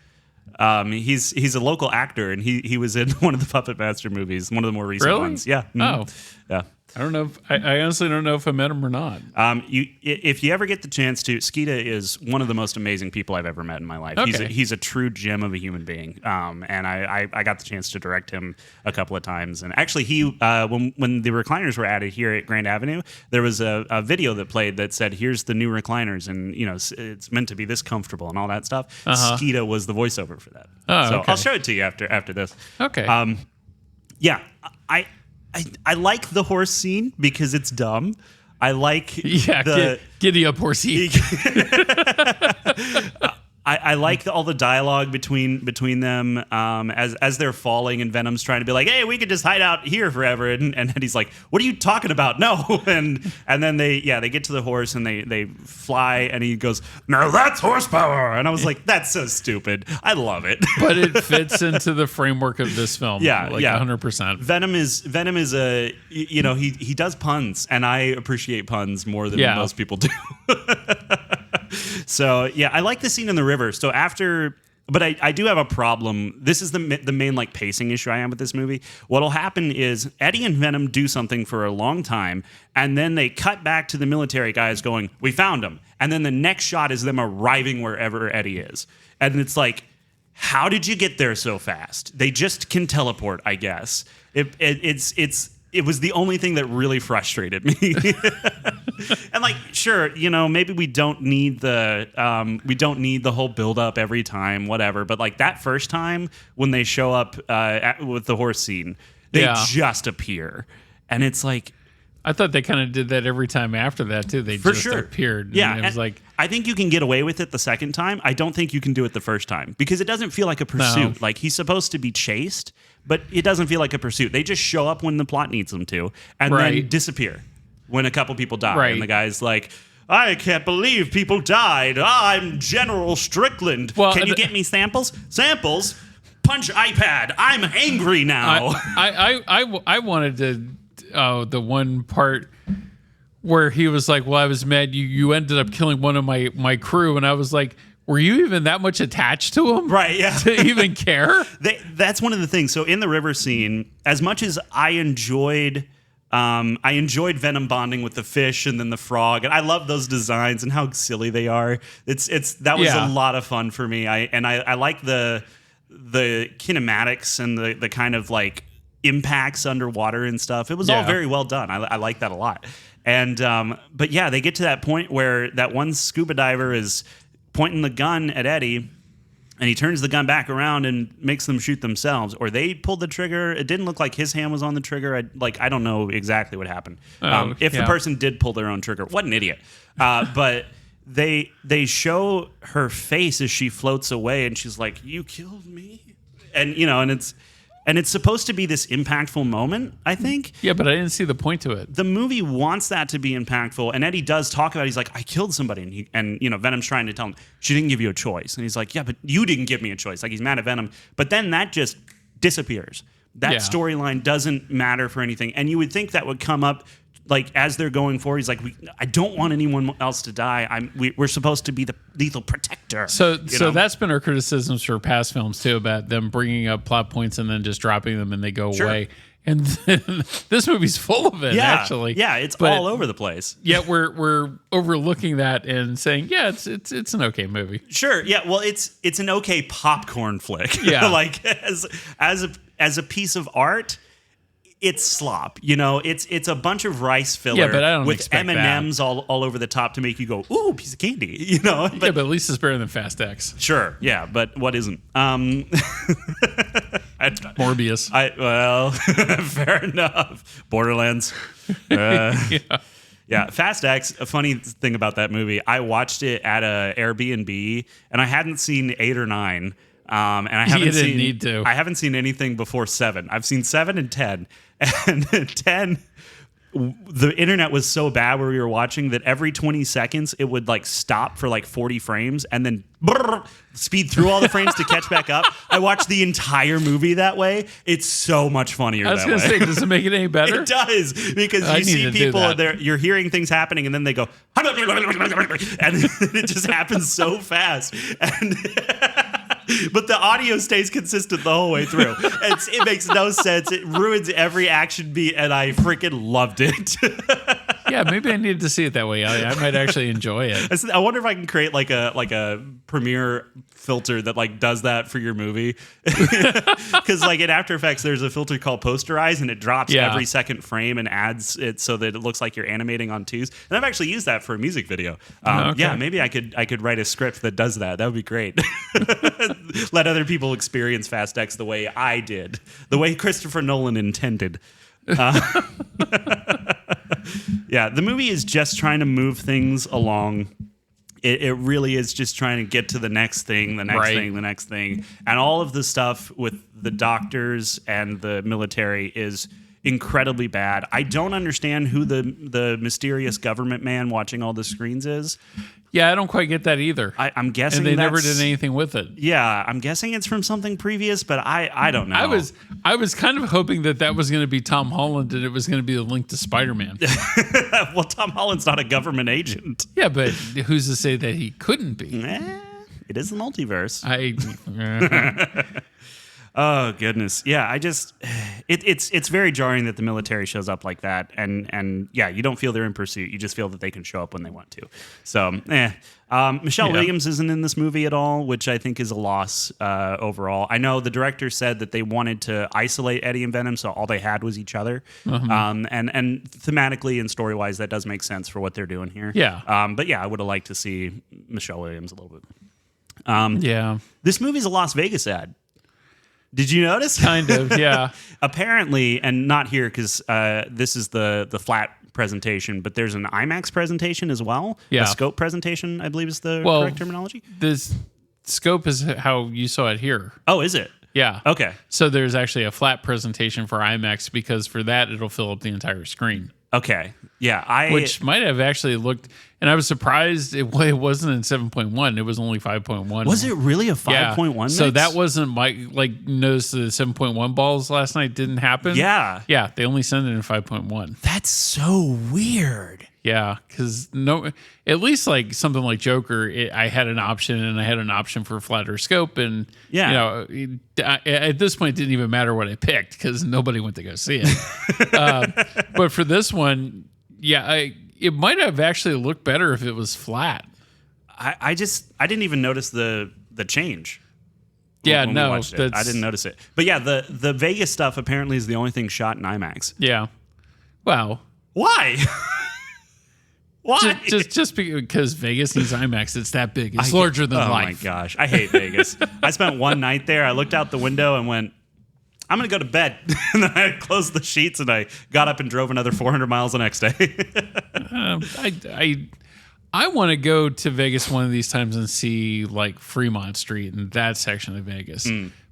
He's a local actor, and he was in one of the Puppet Master movies, one of the more recent ones. Yeah. Oh. Yeah. I don't know. I honestly don't know if I met him or not. If you ever get the chance to, Skeeta is one of the most amazing people I've ever met in my life. Okay. He's a true gem of a human being. And I got the chance to direct him a couple of times. And actually, when the recliners were added here at Grand Avenue, there was a video that played that said, "Here's the new recliners, and it's meant to be this comfortable and all that stuff." Skeeta was the voiceover for that. So okay. I'll show it to you after this. Okay. Yeah, I like the horse scene because it's dumb. I like giddy up horsey. I like all the dialogue between them as they're falling, and Venom's trying to be like, "Hey, we could just hide out here forever," and Eddie's like, "What are you talking about? No!" and then they get to the horse and they fly, and he goes, "Now that's horsepower," and I was like, "That's so stupid." I love it, but it fits into the framework of this film. 100%. Venom is a he does puns, and I appreciate puns more than most people do. So yeah, I like the scene in the river. So but I do have a problem. This is the main like pacing issue I have with this movie. What'll happen is Eddie and Venom do something for a long time, and then they cut back to the military guys going, "We found him," and then the next shot is them arriving wherever Eddie is, and it's like, how did you get there so fast? They just can teleport, I guess. It was the only thing that really frustrated me. And like, sure, maybe we don't need the whole build up every time, whatever. But like that first time when they show up with the horse scene, they just appear, and it's like, I thought they kind of did that every time after that too. They appeared. Yeah, and it was like, I think you can get away with it the second time. I don't think you can do it the first time because it doesn't feel like a pursuit. No. Like he's supposed to be chased, but it doesn't feel like a pursuit. They just show up when the plot needs them to, and then disappear when a couple people die. Right. And the guy's like, "I can't believe people died. I'm General Strickland. Well, can you get me samples? Samples? Punch iPad. I'm angry now." I wanted to the one part where he was like, "Well, I was mad you ended up killing one of my crew," and I was like, were you even that much attached to him? Right, yeah. To even care? That's one of the things. So in the river scene, as much as I enjoyed Venom bonding with the fish and then the frog, and I love those designs and how silly they are. That was a lot of fun for me. I like the kinematics and the kind of like impacts underwater and stuff. It was all very well done. I like that a lot. And but yeah, they get to that point where that one scuba diver is pointing the gun at Eddie, and he turns the gun back around and makes them shoot themselves, or they pulled the trigger. It didn't look like his hand was on the trigger. I don't know exactly what happened. If the person did pull their own trigger, what an idiot. But they show her face as she floats away, and she's like, "You killed me," and and it's supposed to be this impactful moment, I think. Yeah, but I didn't see the point to it. The movie wants that to be impactful, and Eddie does talk about it. He's like, "I killed somebody," and Venom's trying to tell him, "She didn't give you a choice," and he's like, "Yeah, but you didn't give me a choice." Like he's mad at Venom, but then that just disappears. That storyline doesn't matter for anything, and you would think that would come up. Like as they're going forward, he's like, "I don't want anyone else to die. We're supposed to be the lethal protector." So that's been our criticisms for past films too, about them bringing up plot points and then just dropping them and they go away. And then, this movie's full of it. Actually, it's all over the place. Yet we're overlooking that and saying, "Yeah, it's an okay movie." Sure, yeah. Well, it's an okay popcorn flick. Yeah, like as a piece of art. It's slop, It's a bunch of rice filler but I don't with M&Ms all over the top to make you go, "Ooh, piece of candy," But at least it's better than Fast X. Sure, yeah, but what isn't? Morbius. Fair enough. Borderlands. Yeah, Fast X. A funny thing about that movie, I watched it at a Airbnb, and I hadn't seen 8 or 9. And I haven't seen anything before 7. I've seen 7 and 10. And 10, the internet was so bad where we were watching that every 20 seconds it would like stop for like 40 frames and then speed through all the frames to catch back up. I watched the entire movie that way. It's so much funnier that way. I was going to say, does it make it any better? It does, because you see people, you're hearing things happening and then they go, and it just happens so fast. And But the audio stays consistent the whole way through. It makes no sense. It ruins every action beat, and I freaking loved it. Yeah, maybe I needed to see it that way. I might actually enjoy it. I wonder if I can create like a Premiere filter that like does that for your movie. Because like in After Effects, there's a filter called Posterize, and it drops every second frame and adds it so that it looks like you're animating on twos. And I've actually used that for a music video. Yeah, maybe I could write a script that does that. That would be great. Let other people experience Fast X the way I did, the way Christopher Nolan intended. Yeah, the movie is just trying to move things along. It really is just trying to get to the next thing, the next thing. And all of the stuff with the doctors and the military is incredibly bad. I don't understand who the mysterious government man watching all the screens is. Yeah, I don't quite get that either. I'm guessing and they never did anything with it. Yeah, I'm guessing it's from something previous, but I don't know. I was kind of hoping that was going to be Tom Holland and it was going to be the link to Spider-Man. Well, Tom Holland's not a government agent. Yeah, but who's to say that he couldn't be? It is the multiverse. Oh goodness, yeah. It's very jarring that the military shows up like that, and yeah, you don't feel they're in pursuit. You just feel that they can show up when they want to. So, Michelle Williams isn't in this movie at all, which I think is a loss overall. I know the director said that they wanted to isolate Eddie and Venom, so all they had was each other. And thematically and story wise, that does make sense for what they're doing here. Yeah. But yeah, I would have liked to see Michelle Williams a little bit. Yeah. This movie's a Las Vegas ad. Did you notice? Kind of, yeah. Apparently, and not here because this is the flat presentation, but there's an IMAX presentation as well. Yeah. A scope presentation, I believe is the correct terminology. This scope is how you saw it here. Oh, is it? Yeah. Okay. So there's actually a flat presentation for IMAX because for that, it'll fill up the entire screen. Okay. Yeah. Which might have actually looked, and I was surprised it wasn't in 7.1. It was only 5.1. Was it really a 5.1 mix? So that wasn't notice the 7.1 balls last night didn't happen. Yeah. Yeah. They only sent it in 5.1. That's so weird. Yeah, because at least like something like Joker, I had an option, and I had an option for flatter scope, and at this point, it didn't even matter what I picked because nobody went to go see it. But for this one, it might have actually looked better if it was flat. I didn't even notice the change. Yeah, when we watched it. I didn't notice it. But yeah, the Vegas stuff apparently is the only thing shot in IMAX. Yeah. Wow. Why? Why? Just because Vegas needs IMAX. It's that big. It's larger than life. Oh my gosh. I hate Vegas. I spent one night there. I looked out the window and went, I'm going to go to bed. And then I closed the sheets and I got up and drove another 400 miles the next day. I want to go to Vegas one of these times and see like Fremont Street and that section of Vegas.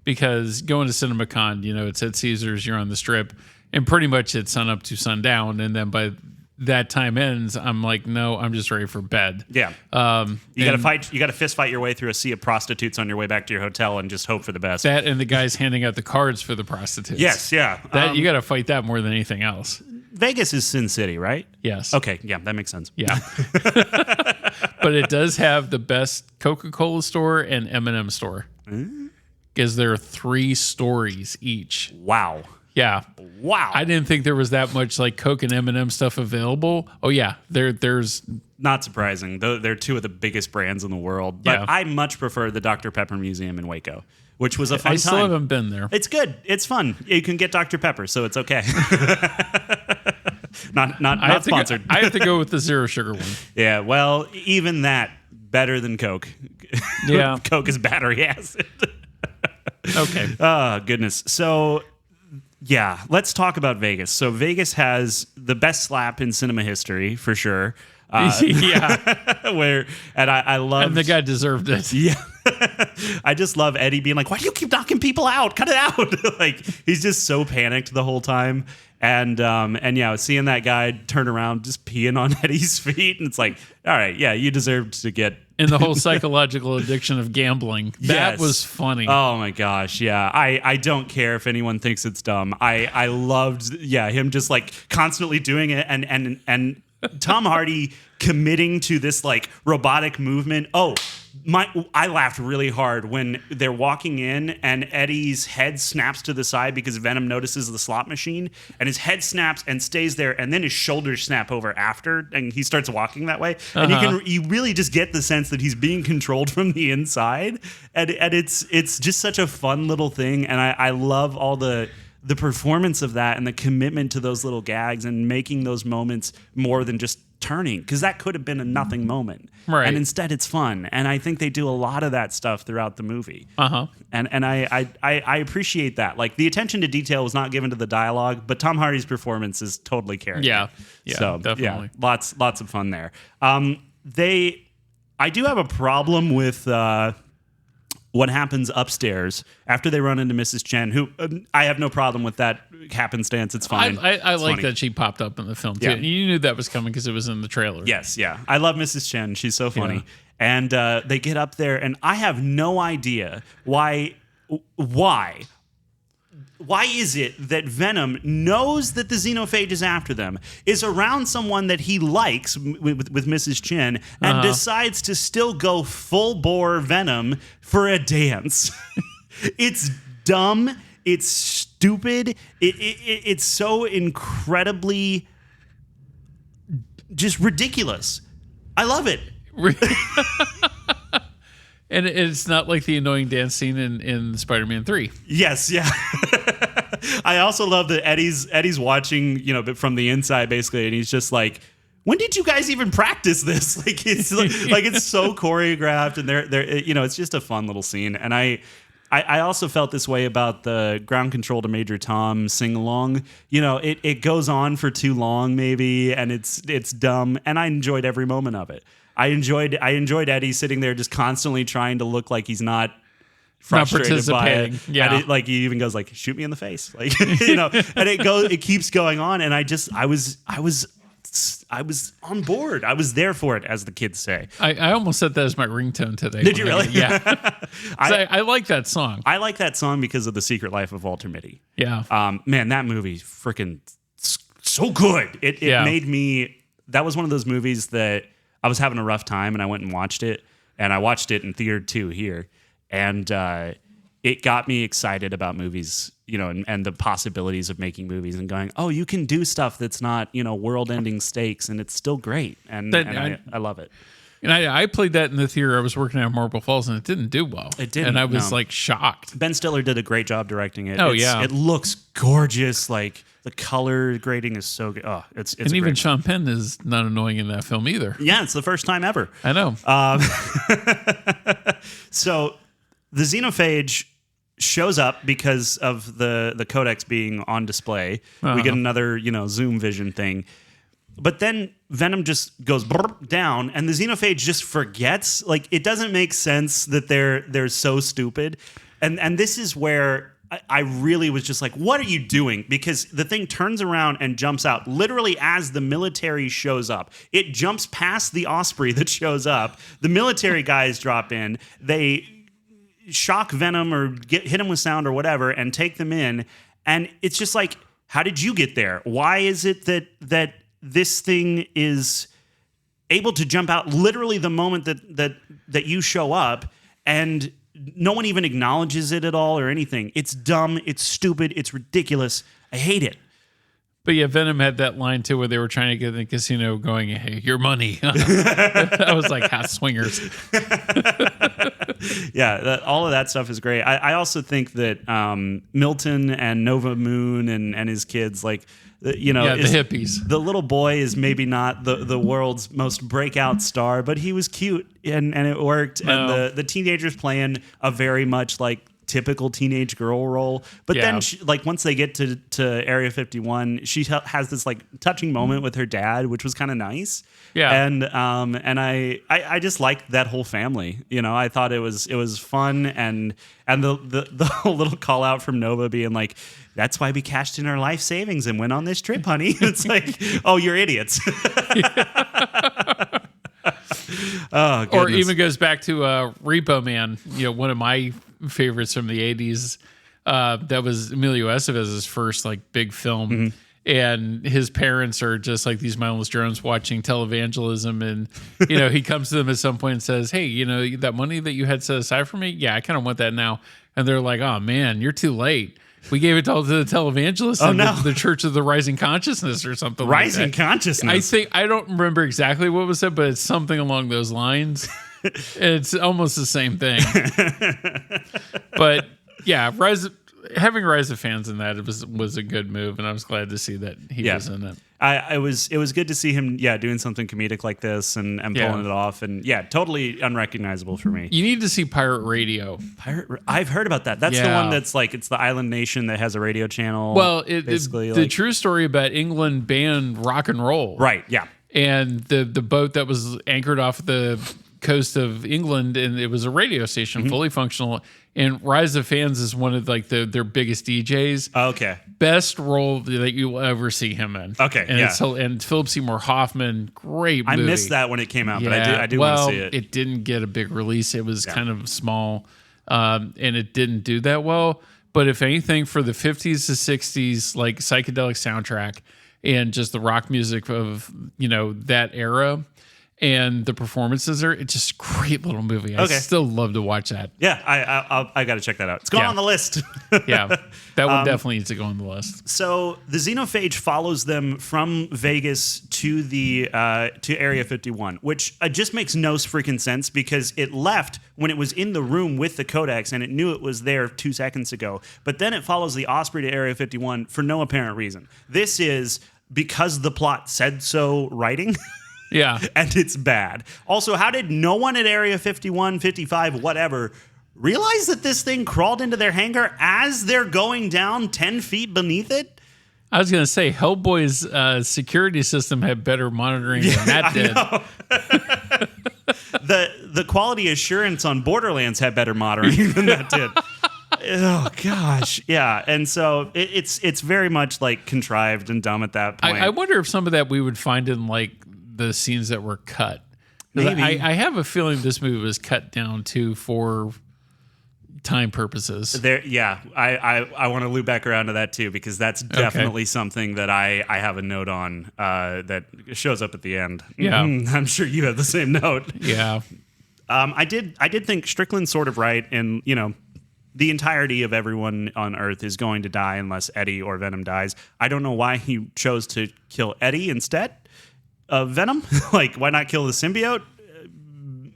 Because going to CinemaCon, it's at Caesars, you're on the Strip, and pretty much it's sun up to sundown. And then by that time ends, I'm like, no, I'm just ready for bed. Yeah. You got to fist fight your way through a sea of prostitutes on your way back to your hotel and just hope for the best. That and the guys handing out the cards for the prostitutes. Yes, yeah. That you got to fight that more than anything else. Vegas is Sin City, right? Yes. Okay, yeah, that makes sense. Yeah. But it does have the best Coca-Cola store and M&M store. Because there are 3 stories each. Wow. Yeah. Wow. I didn't think there was that much like Coke and M&M stuff available. Oh yeah, there's not surprising. They're 2 of the biggest brands in the world. But I much prefer the Dr. Pepper Museum in Waco, which was a fun time. I still haven't been there. It's good. It's fun. You can get Dr. Pepper, so it's okay. not sponsored. I have to go with the zero sugar one. Yeah, well, even that better than Coke. Yeah. Coke is battery acid. Okay. Oh, goodness. So yeah, let's talk about Vegas. So Vegas has the best slap in cinema history for sure. Yeah, I love, and the guy deserved it. Yeah, I just love Eddie being like, "Why do you keep knocking people out? Cut it out!" Like he's just so panicked the whole time. And yeah, seeing that guy turn around, just peeing on Eddie's feet, and it's like, all right, yeah, you deserved to get. And the whole psychological addiction of gambling. That was funny. Oh my gosh, yeah. I don't care if anyone thinks it's dumb. I loved him just like constantly doing it, and Tom Hardy committing to this like robotic movement. I laughed really hard when they're walking in and Eddie's head snaps to the side because Venom notices the slot machine, and his head snaps and stays there, and then his shoulders snap over after, and he starts walking that way. And you really just get the sense that he's being controlled from the inside, and it's just such a fun little thing, and I love all the performance of that and the commitment to those little gags and making those moments more than just turning, because that could have been a nothing moment, right? And instead it's fun, and I think they do a lot of that stuff throughout the movie. And I appreciate that. Like, the attention to detail was not given to the dialogue, but Tom Hardy's performance is totally carried. So definitely. Lots of fun there. I do have a problem with what happens upstairs after they run into Mrs. Chen, who I have no problem with that happenstance. It's fine. I like that she popped up in the film too. Yeah. You knew that was coming because it was in the trailer. Yes, yeah. I love Mrs. Chen. She's so funny. Yeah. And they get up there, and I have no idea why is it that Venom knows that the xenophage is after them, is around someone that he likes with Mrs. Chen, and decides to still go full bore Venom for a dance? It's dumb. It's stupid. It's so incredibly just ridiculous. I love it. And it's not like the annoying dance scene in Spider-Man 3. Yes, yeah. I also love that Eddie's watching, but from the inside basically, and he's just like, when did you guys even practice this? Like it's like it's so choreographed, and they're it's just a fun little scene. And I also felt this way about the Ground Control to Major Tom sing along. It goes on for too long maybe, and it's dumb, and I enjoyed every moment of it. I enjoyed Eddie sitting there just constantly trying to look like he's not frustrated by it. Yeah. And like he even goes like, shoot me in the face. Like, and it keeps going on. And I was on board. I was there for it, as the kids say. I almost set that as my ringtone today. Did you really? Yeah. I like that song. I like that song because of The Secret Life of Walter Mitty. Yeah. Man, that movie freaking so good. It made me, that was one of those movies that I was having a rough time, and I went and watched it, and I watched it in theater 2 here. And it got me excited about movies, and the possibilities of making movies and going, oh, you can do stuff that's not, world-ending stakes, and it's still great. And I love it. And I played that in the theater. I was working at Marble Falls, and it didn't do well. It didn't. And I was like shocked. Ben Stiller did a great job directing it. Yeah. It looks gorgeous. Like the color grading is so good. Oh, it's and even Sean Penn is not annoying in that film either. Yeah, it's the first time ever. I know. So the xenophage shows up because of the codex being on display. We get another, zoom vision thing. But then Venom just goes down, and the xenophage just forgets. Like, it doesn't make sense that they're so stupid. And this is where I really was just like, what are you doing? Because the thing turns around and jumps out literally as the military shows up. It jumps past the Osprey that shows up. The military guys drop in. They shock Venom or hit him with sound or whatever and take them in. And it's just like, how did you get there? Why is it that this thing is able to jump out literally the moment that you show up, and no one even acknowledges it at all or anything? It's dumb, it's stupid, it's ridiculous. I hate it. But yeah, Venom had that line too where they were trying to get in the casino going, hey, your money. I was like, swingers. Yeah, all of that stuff is great. I also think that Milton and Nova Moon and his kids, like, the hippies. The little boy is maybe not the world's most breakout star, but he was cute and it worked. No. And the teenager's playing a very much like typical teenage girl role. But then once they get to Area 51, she has this like touching moment with her dad, which was kind of nice. Yeah. And I just liked that whole family. I thought it was fun, and the whole little call out from Nova being like, that's why we cashed in our life savings and went on this trip, honey. It's like, oh, you're idiots. Oh, goodness. Or even goes back to Repo Man, one of my favorites from the 80s. That was Emilio Estevez's first like big film. Mm-hmm. and his parents are just like these mindless drones watching televangelism. And, he comes to them at some point and says, hey, that money that you had set aside for me? Yeah, I kind of want that now. And they're like, oh man, you're too late. We gave it all to the televangelists and the Church of the Rising Consciousness or something like that. Rising Consciousness. I don't remember exactly what was said, but it's something along those lines. It's almost the same thing. But yeah, having Rise of fans in that was a good move, and I was glad to see that he was in it. It was good to see him, doing something comedic like this and pulling it off, and totally unrecognizable for me. You need to see Pirate Radio. I've heard about that. That's the one that's like it's the island nation that has a radio channel. Well, the true story about England banned rock and roll, right? Yeah, and the boat that was anchored off the coast of England, and it was a radio station, fully functional. And Rise of Fans is one of like their biggest DJs. Okay, best role that you will ever see him in. Okay, and Philip Seymour Hoffman, great movie. I missed that when it came out, but I do want to see it. It didn't get a big release. It was kind of small, and it didn't do that well. But if anything, for the 50s to 60s, like psychedelic soundtrack and just the rock music of that era. And the performances it's just a great little movie. I still love to watch that. Yeah, I got to check that out. It's going on the list. Yeah, that one definitely needs to go on the list. So the xenophage follows them from Vegas to the to Area 51, which just makes no freaking sense because it left when it was in the room with the codex and it knew it was there 2 seconds ago. But then it follows the Osprey to Area 51 for no apparent reason. This is because the plot said so writing. Yeah. And it's bad. Also, how did no one at Area 51, 55, whatever, realize that this thing crawled into their hangar as they're going down 10 feet beneath it? I was going to say, Hellboy's security system had better monitoring than that did. The quality assurance on Borderlands had better monitoring than that did. Oh gosh, yeah, and so it's very much like contrived and dumb at that point. I wonder if some of that we would find in like the scenes that were cut. Maybe. I have a feeling this movie was cut down too for time purposes. I want to loop back around to that too because that's definitely something that I have a note on that shows up at the end. Yeah, I'm sure you have the same note. Yeah, I did think Strickland's sort of right, and the entirety of everyone on Earth is going to die unless Eddie or Venom dies. I don't know why he chose to kill Eddie instead of Venom. Like, why not kill the symbiote?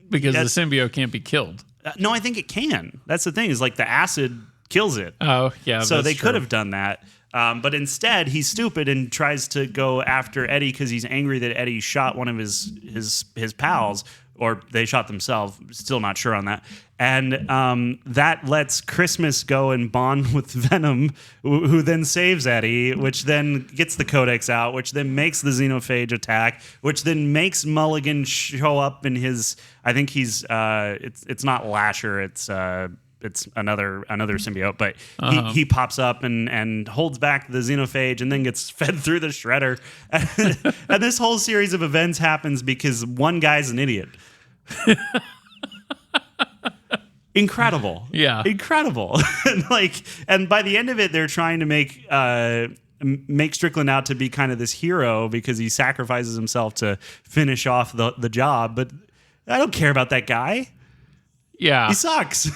Because the symbiote can't be killed. No, I think it can. That's the thing, is like the acid kills it. Oh, yeah. So they could have done that. But instead, he's stupid and tries to go after Eddie because he's angry that Eddie shot one of his pals, or they shot themselves. Still not sure on that. And that lets Christmas go and bond with Venom, who then saves Eddie, which then gets the Codex out, which then makes the Xenophage attack, which then makes Mulligan show up in his. I think he's. It's not Lasher. It's another symbiote, but he pops up and holds back the Xenophage and then gets fed through the shredder. And this whole series of events happens because one guy's an idiot. Incredible. Yeah. Incredible. And by the end of it, they're trying to make Strickland out to be kind of this hero because he sacrifices himself to finish off the job. But I don't care about that guy. Yeah. He sucks.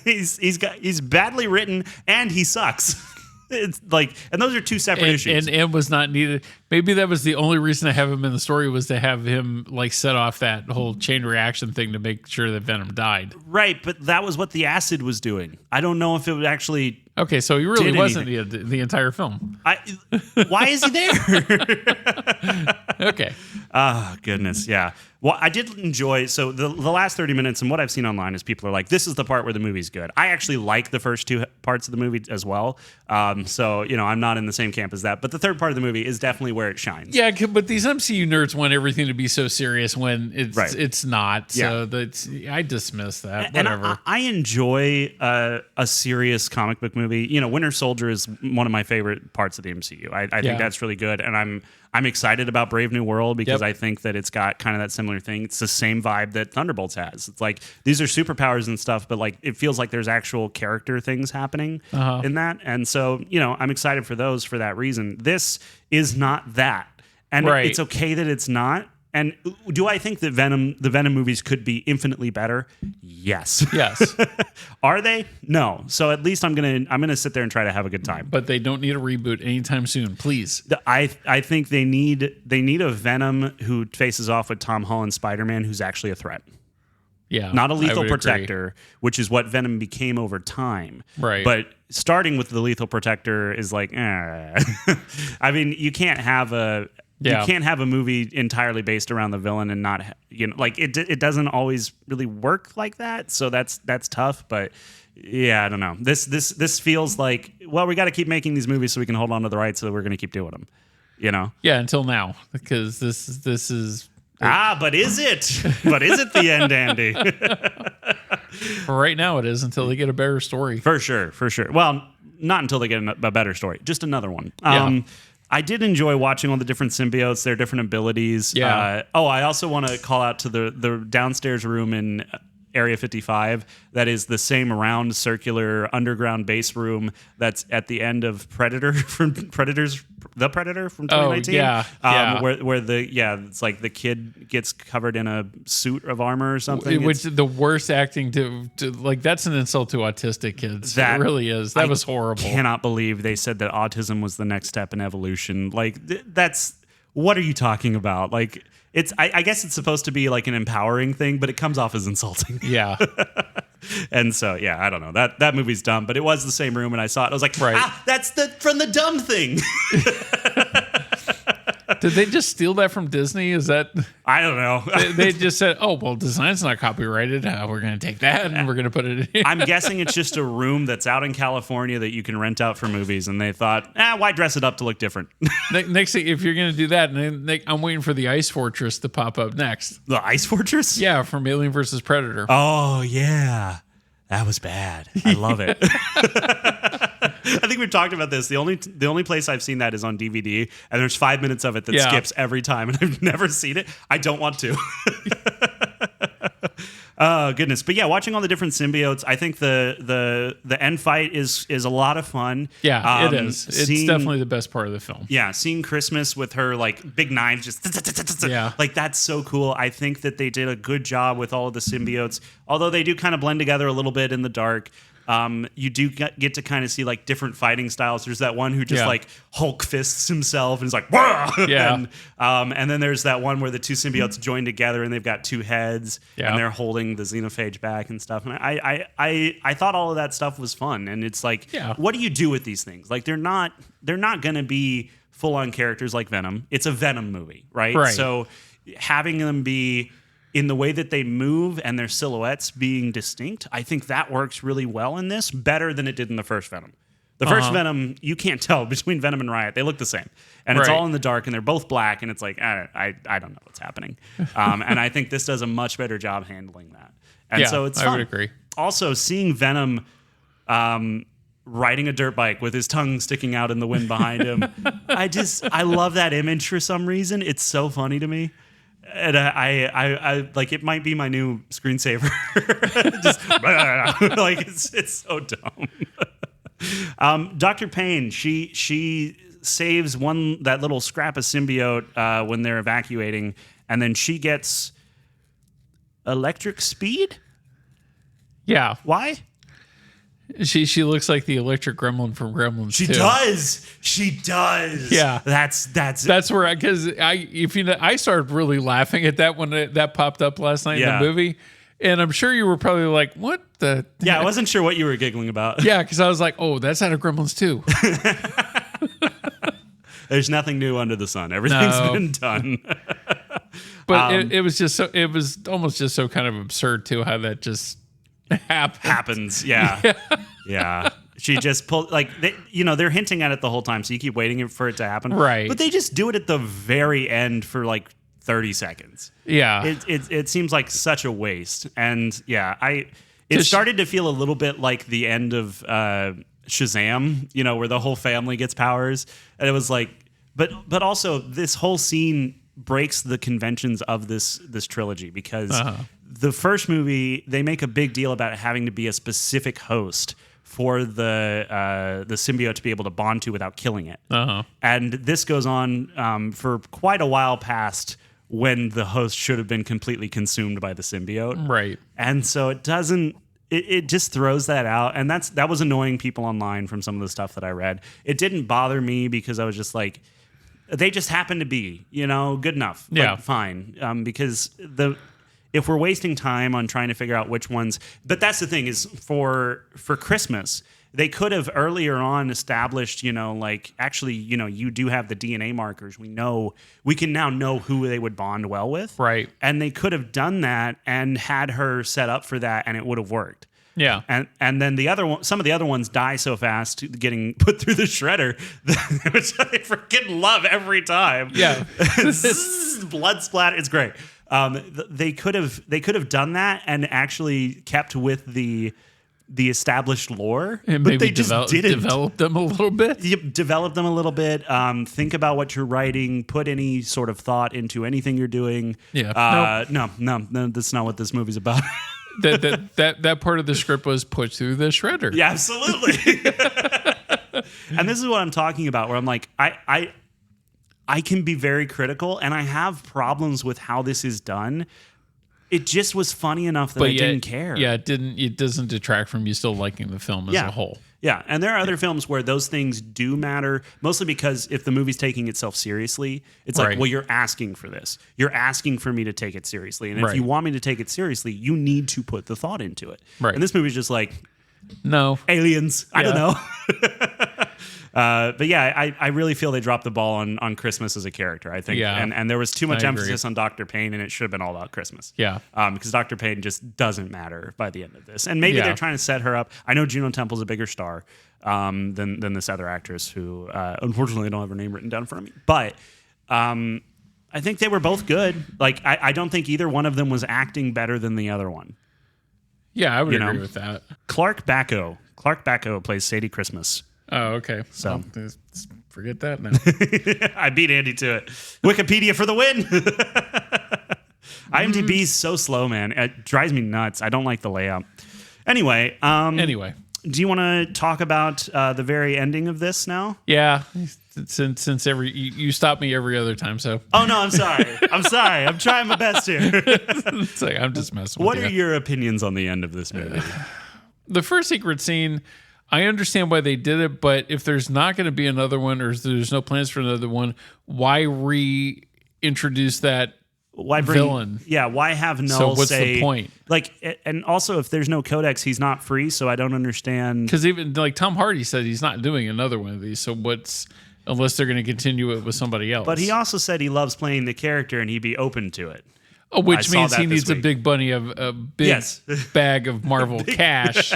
He's badly written and he sucks. It's like, and those are two separate issues. And was not needed. Maybe that was the only reason to have him in the story, was to have him like set off that whole chain reaction thing to make sure that Venom died. Right, but that was what the acid was doing. I don't know if it would actually. Okay, so he really wasn't the entire film. Why is he there? Okay. Oh, goodness, yeah. Well, I did enjoy, so the last 30 minutes, and what I've seen online is people are like, this is the part where the movie's good. I actually like the first two parts of the movie as well. So, I'm not in the same camp as that. But the third part of the movie is definitely where it shines. Yeah, but these MCU nerds want everything to be so serious when it's not. So I dismiss that. Whatever. And I enjoy a serious comic book movie. Winter Soldier is one of my favorite parts of the MCU. I think that's really good, and I'm I'm excited about Brave New World because I think that it's got kind of that similar thing. It's the same vibe that Thunderbolts has. It's like these are superpowers and stuff, but like it feels like there's actual character things happening in that. And so, I'm excited for those for that reason. This is not that. And it's okay that it's not. And do I think that the Venom movies could be infinitely better? Yes. Yes. Are they? No. So at least I'm gonna sit there and try to have a good time. But they don't need a reboot anytime soon, please. I think they need a Venom who faces off with Tom Holland's Spider-Man who's actually a threat. Yeah. Not a lethal protector, which is what Venom became over time. Right. But starting with the lethal protector is like, I mean, you can't have a movie entirely based around the villain and not, it doesn't always really work like that. So that's tough. But yeah, I don't know. This feels like, well, we got to keep making these movies so we can hold on to the rights. So we're going to keep doing them. Yeah, until now, because this is. But is it? But is it the end, Andy? Right now, it is until they get a better story. For sure. Well, not until they get a better story. Just another one. I did enjoy watching all the different symbiotes, their different abilities. Yeah. I also want to call out to the downstairs room in Area 55 that is the same round circular underground base room that's at the end of Predator from The Predator from 2019. Where it's like the kid gets covered in a suit of armor or something. Which the worst acting to like, that's an insult to autistic kids. It really is. That was horrible. I cannot believe they said that autism was the next step in evolution. Like that's, what are you talking about? Like, I guess it's supposed to be like an empowering thing, but it comes off as insulting. Yeah. And so, I don't know. That movie's dumb, but it was the same room, and I saw it. I was like, that's from the dumb thing. Did they just steal that from Disney? Is that... I don't know. They just said, oh, well, design's not copyrighted. We're going to take that and we're going to put it in here. I'm guessing it's just a room that's out in California that you can rent out for movies. And they thought, why dress it up to look different? Next thing, if you're going to do that, I'm waiting for the Ice Fortress to pop up next. The Ice Fortress? Yeah, from Alien vs. Predator. Oh, yeah. That was bad. I love it. I think we've talked about this. The only place I've seen that is on DVD, and there's 5 minutes of it that skips every time, and I've never seen it. I don't want to. Oh, goodness. But yeah, watching all the different symbiotes, I think the end fight is a lot of fun. Yeah, it is. It's definitely the best part of the film. Yeah, seeing Christmas with her like big knives just like that's so cool. I think that they did a good job with all of the symbiotes, although they do kind of blend together a little bit in the dark. You do get to kind of see like different fighting styles. There's that one who just like Hulk fists himself and is like, wah! And then there's that one where the two symbiotes join together and they've got two heads and they're holding the xenophage back and stuff. And I thought all of that stuff was fun. And it's like, what do you do with these things? Like they're not going to be full on characters like Venom. It's a Venom movie, right? So having them be in the way that they move and their silhouettes being distinct, I think that works really well in this, better than it did in the first Venom. The first Venom, you can't tell between Venom and Riot. They look the same. And it's all in the dark, and they're both black, and it's like, I don't know what's happening. And I think this does a much better job handling that. And so it's fun. I would agree. Also, seeing Venom riding a dirt bike with his tongue sticking out in the wind behind him, I love that image for some reason. It's so funny to me. And I like, it might be my new screensaver. Just like it's so dumb. Dr. Payne, she saves that little scrap of symbiote when they're evacuating, and then she gets electric speed. Yeah. Why? She looks like the electric gremlin from Gremlins. She does. Yeah, that's where I started really laughing at that when that popped up last night in the movie, and I'm sure you were probably like, "What the?" Yeah, I wasn't sure what you were giggling about. Yeah, because I was like, "Oh, that's out of Gremlins too." There's nothing new under the sun. Everything's been done. But it was just so. It was almost just so kind of absurd too how that just happens. Yeah. She just pulled, like, they're hinting at it the whole time, so you keep waiting for it to happen. Right. But they just do it at the very end for like 30 seconds. Yeah. It seems like such a waste. And it started to feel a little bit like the end of Shazam, where the whole family gets powers. And it was like, But also this whole scene breaks the conventions of this trilogy because the first movie, they make a big deal about it having to be a specific host for the symbiote to be able to bond to without killing it. And this goes on for quite a while past when the host should have been completely consumed by the symbiote. Right. And so it doesn't. It just throws that out, and that was annoying people online from some of the stuff that I read. It didn't bother me because I was just like, they just happen to be, good enough. Yeah, like, fine. Because if we're wasting time on trying to figure out which ones, but that's the thing is for Christmas, they could have earlier on established, actually, you do have the DNA markers. We can now know who they would bond well with. Right. And they could have done that and had her set up for that, and it would have worked. Yeah. And then some of the other ones die so fast getting put through the shredder, which I freaking love every time. Yeah. Blood splatter. It's great. They could have done that and actually kept with the established lore, and but maybe they just didn't. Develop them a little bit. Yep, develop them a little bit. Think about what you're writing. Put any sort of thought into anything you're doing. Yeah. No, that's not what this movie's about. that part of the script was put through the shredder. Yeah, absolutely. And this is what I'm talking about, where I'm like, I can be very critical, and I have problems with how this is done. It just was funny enough that I didn't care. Yeah, it doesn't detract from you still liking the film as a whole. Yeah, and there are other films where those things do matter, mostly because if the movie's taking itself seriously, it's like, well, you're asking for this. You're asking for me to take it seriously. And if you want me to take it seriously, you need to put the thought into it. Right. And this movie's just like, no. Aliens. I don't know. But yeah, I really feel they dropped the ball on Christmas as a character, I think. Yeah. And there was too much emphasis on Dr. Payne, and it should have been all about Christmas. Yeah. Because Dr. Payne just doesn't matter by the end of this. And maybe they're trying to set her up. I know Juno Temple's a bigger star than this other actress who, unfortunately, I don't have her name written down in front of me. But I think they were both good. Like, I don't think either one of them was acting better than the other one. Yeah, I would agree with that. Clark Bacco plays Sadie Christmas. Oh, okay. So forget that now. I beat Andy to it. Wikipedia for the win. IMDb is so slow, man. It drives me nuts. I don't like the layout. Anyway. Do you want to talk about the very ending of this now? Yeah. Since you stop me every other time, so. Oh no, I'm sorry. I'm trying my best here. It's like, I'm just messing with you. What are your opinions on the end of this movie? The first secret scene, I understand why they did it, but if there's not going to be another one, or there's no plans for another one, why reintroduce that villain? Yeah, why have Null So what's say, the point? Like, and also if there's no codex, he's not free, so I don't understand. Because even like Tom Hardy said, he's not doing another one of these. So unless they're going to continue it with somebody else? But he also said he loves playing the character and he'd be open to it. Oh, which means he needs a big bag of Marvel cash.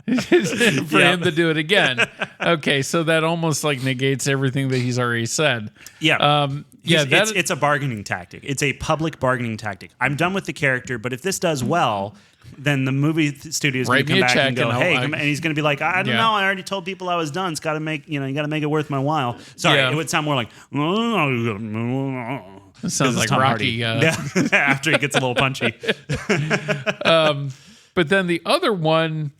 For him to do it again. Okay, so that almost like negates everything that he's already said. Yeah. It's a bargaining tactic. It's a public bargaining tactic. I'm done with the character, but if this does well, then the movie studio is going to come back and go, hey, and he's going to be like, I don't know, I already told people I was done. It's got to make, you got to make it worth my while. Sorry, it would sound more like, it sounds like Tom Rocky. After he gets a little punchy. But then the other one,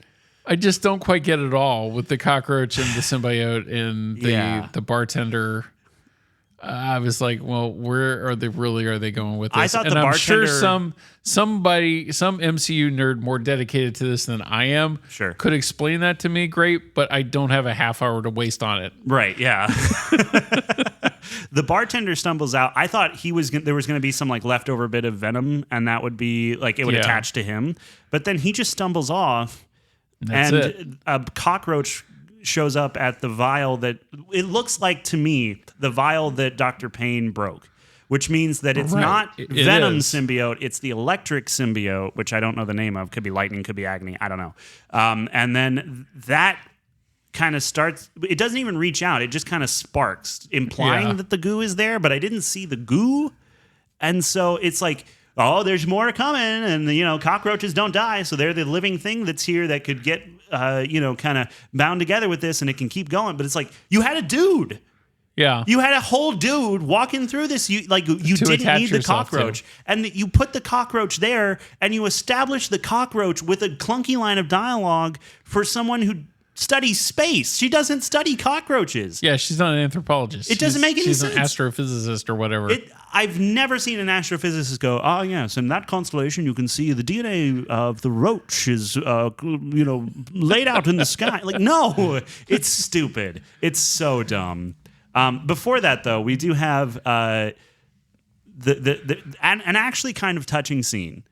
I just don't quite get it all with the cockroach and the symbiote and the bartender. I was like, well, where are they going with this? I thought and the I'm bartender, sure some MCU nerd more dedicated to this than I am could explain that to me great, but I don't have a half hour to waste on it. Right, yeah. The bartender stumbles out. I thought there was going to be some like leftover bit of venom, and that would be like it would attach to him. But then he just stumbles off, and a cockroach shows up at the vial that it looks like to me the vial that Dr. Payne broke, which means that it's not Venom symbiote, it's the electric symbiote, which I don't know the name of. Could be lightning, could be agony, I don't know. And then that kind of starts, it doesn't even reach out, it just kind of sparks, implying that the goo is there, but I didn't see the goo. And so it's like, oh, there's more coming, and cockroaches don't die, so they're the living thing that's here that could get kind of bound together with this, and it can keep going. But it's like, you had a dude. Yeah. You had a whole dude walking through this. You didn't need the cockroach. And you put the cockroach there and you establish the cockroach with a clunky line of dialogue for someone who studies space. She doesn't study cockroaches. Yeah, she's not an anthropologist. It doesn't make any sense. She's an astrophysicist or whatever. I've never seen an astrophysicist go, oh, yes, in that constellation, you can see the DNA of the roach is, laid out in the sky. Like, no, it's stupid. It's so dumb. Before that, though, we do have an actually kind of touching scene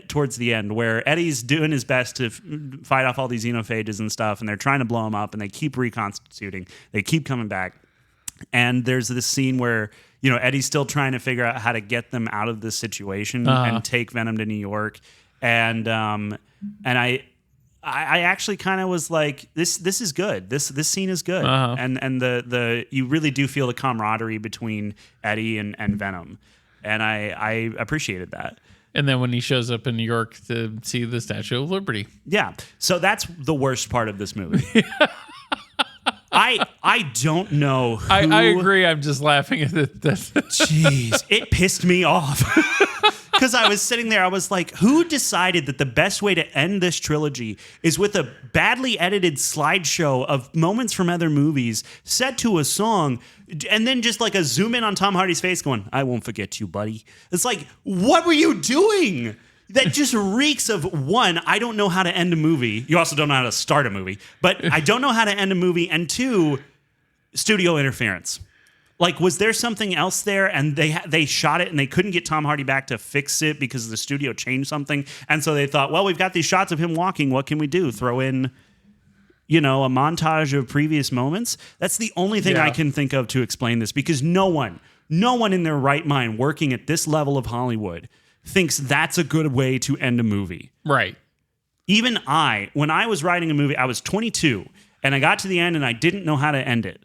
towards the end where Eddie's doing his best to fight off all these xenophages and stuff, and they're trying to blow him up, and they keep reconstituting. They keep coming back. And there's this scene where, Eddie's still trying to figure out how to get them out of this situation and take Venom to New York. And I actually kind of was like, this is good. This scene is good. And the you really do feel the camaraderie between Eddie and Venom. And I appreciated that. And then when he shows up in New York to see the Statue of Liberty. Yeah. So that's the worst part of this movie. I don't know who... I agree. I'm just laughing at it. Jeez. It pissed me off. Because I was sitting there, I was like, who decided that the best way to end this trilogy is with a badly edited slideshow of moments from other movies set to a song, and then just like a zoom in on Tom Hardy's face going, I won't forget you, buddy. It's like, what were you doing? That just reeks of, one, I don't know how to end a movie. You also don't know how to start a movie. But I don't know how to end a movie. And two, studio interference. Like, was there something else there and they shot it and they couldn't get Tom Hardy back to fix it because the studio changed something? And so they thought, well, we've got these shots of him walking. What can we do? Throw in, a montage of previous moments? That's the only thing I can think of to explain this, because no one in their right mind working at this level of Hollywood thinks that's a good way to end a movie. Right. Even when I was writing a movie, I was 22 and I got to the end and I didn't know how to end it.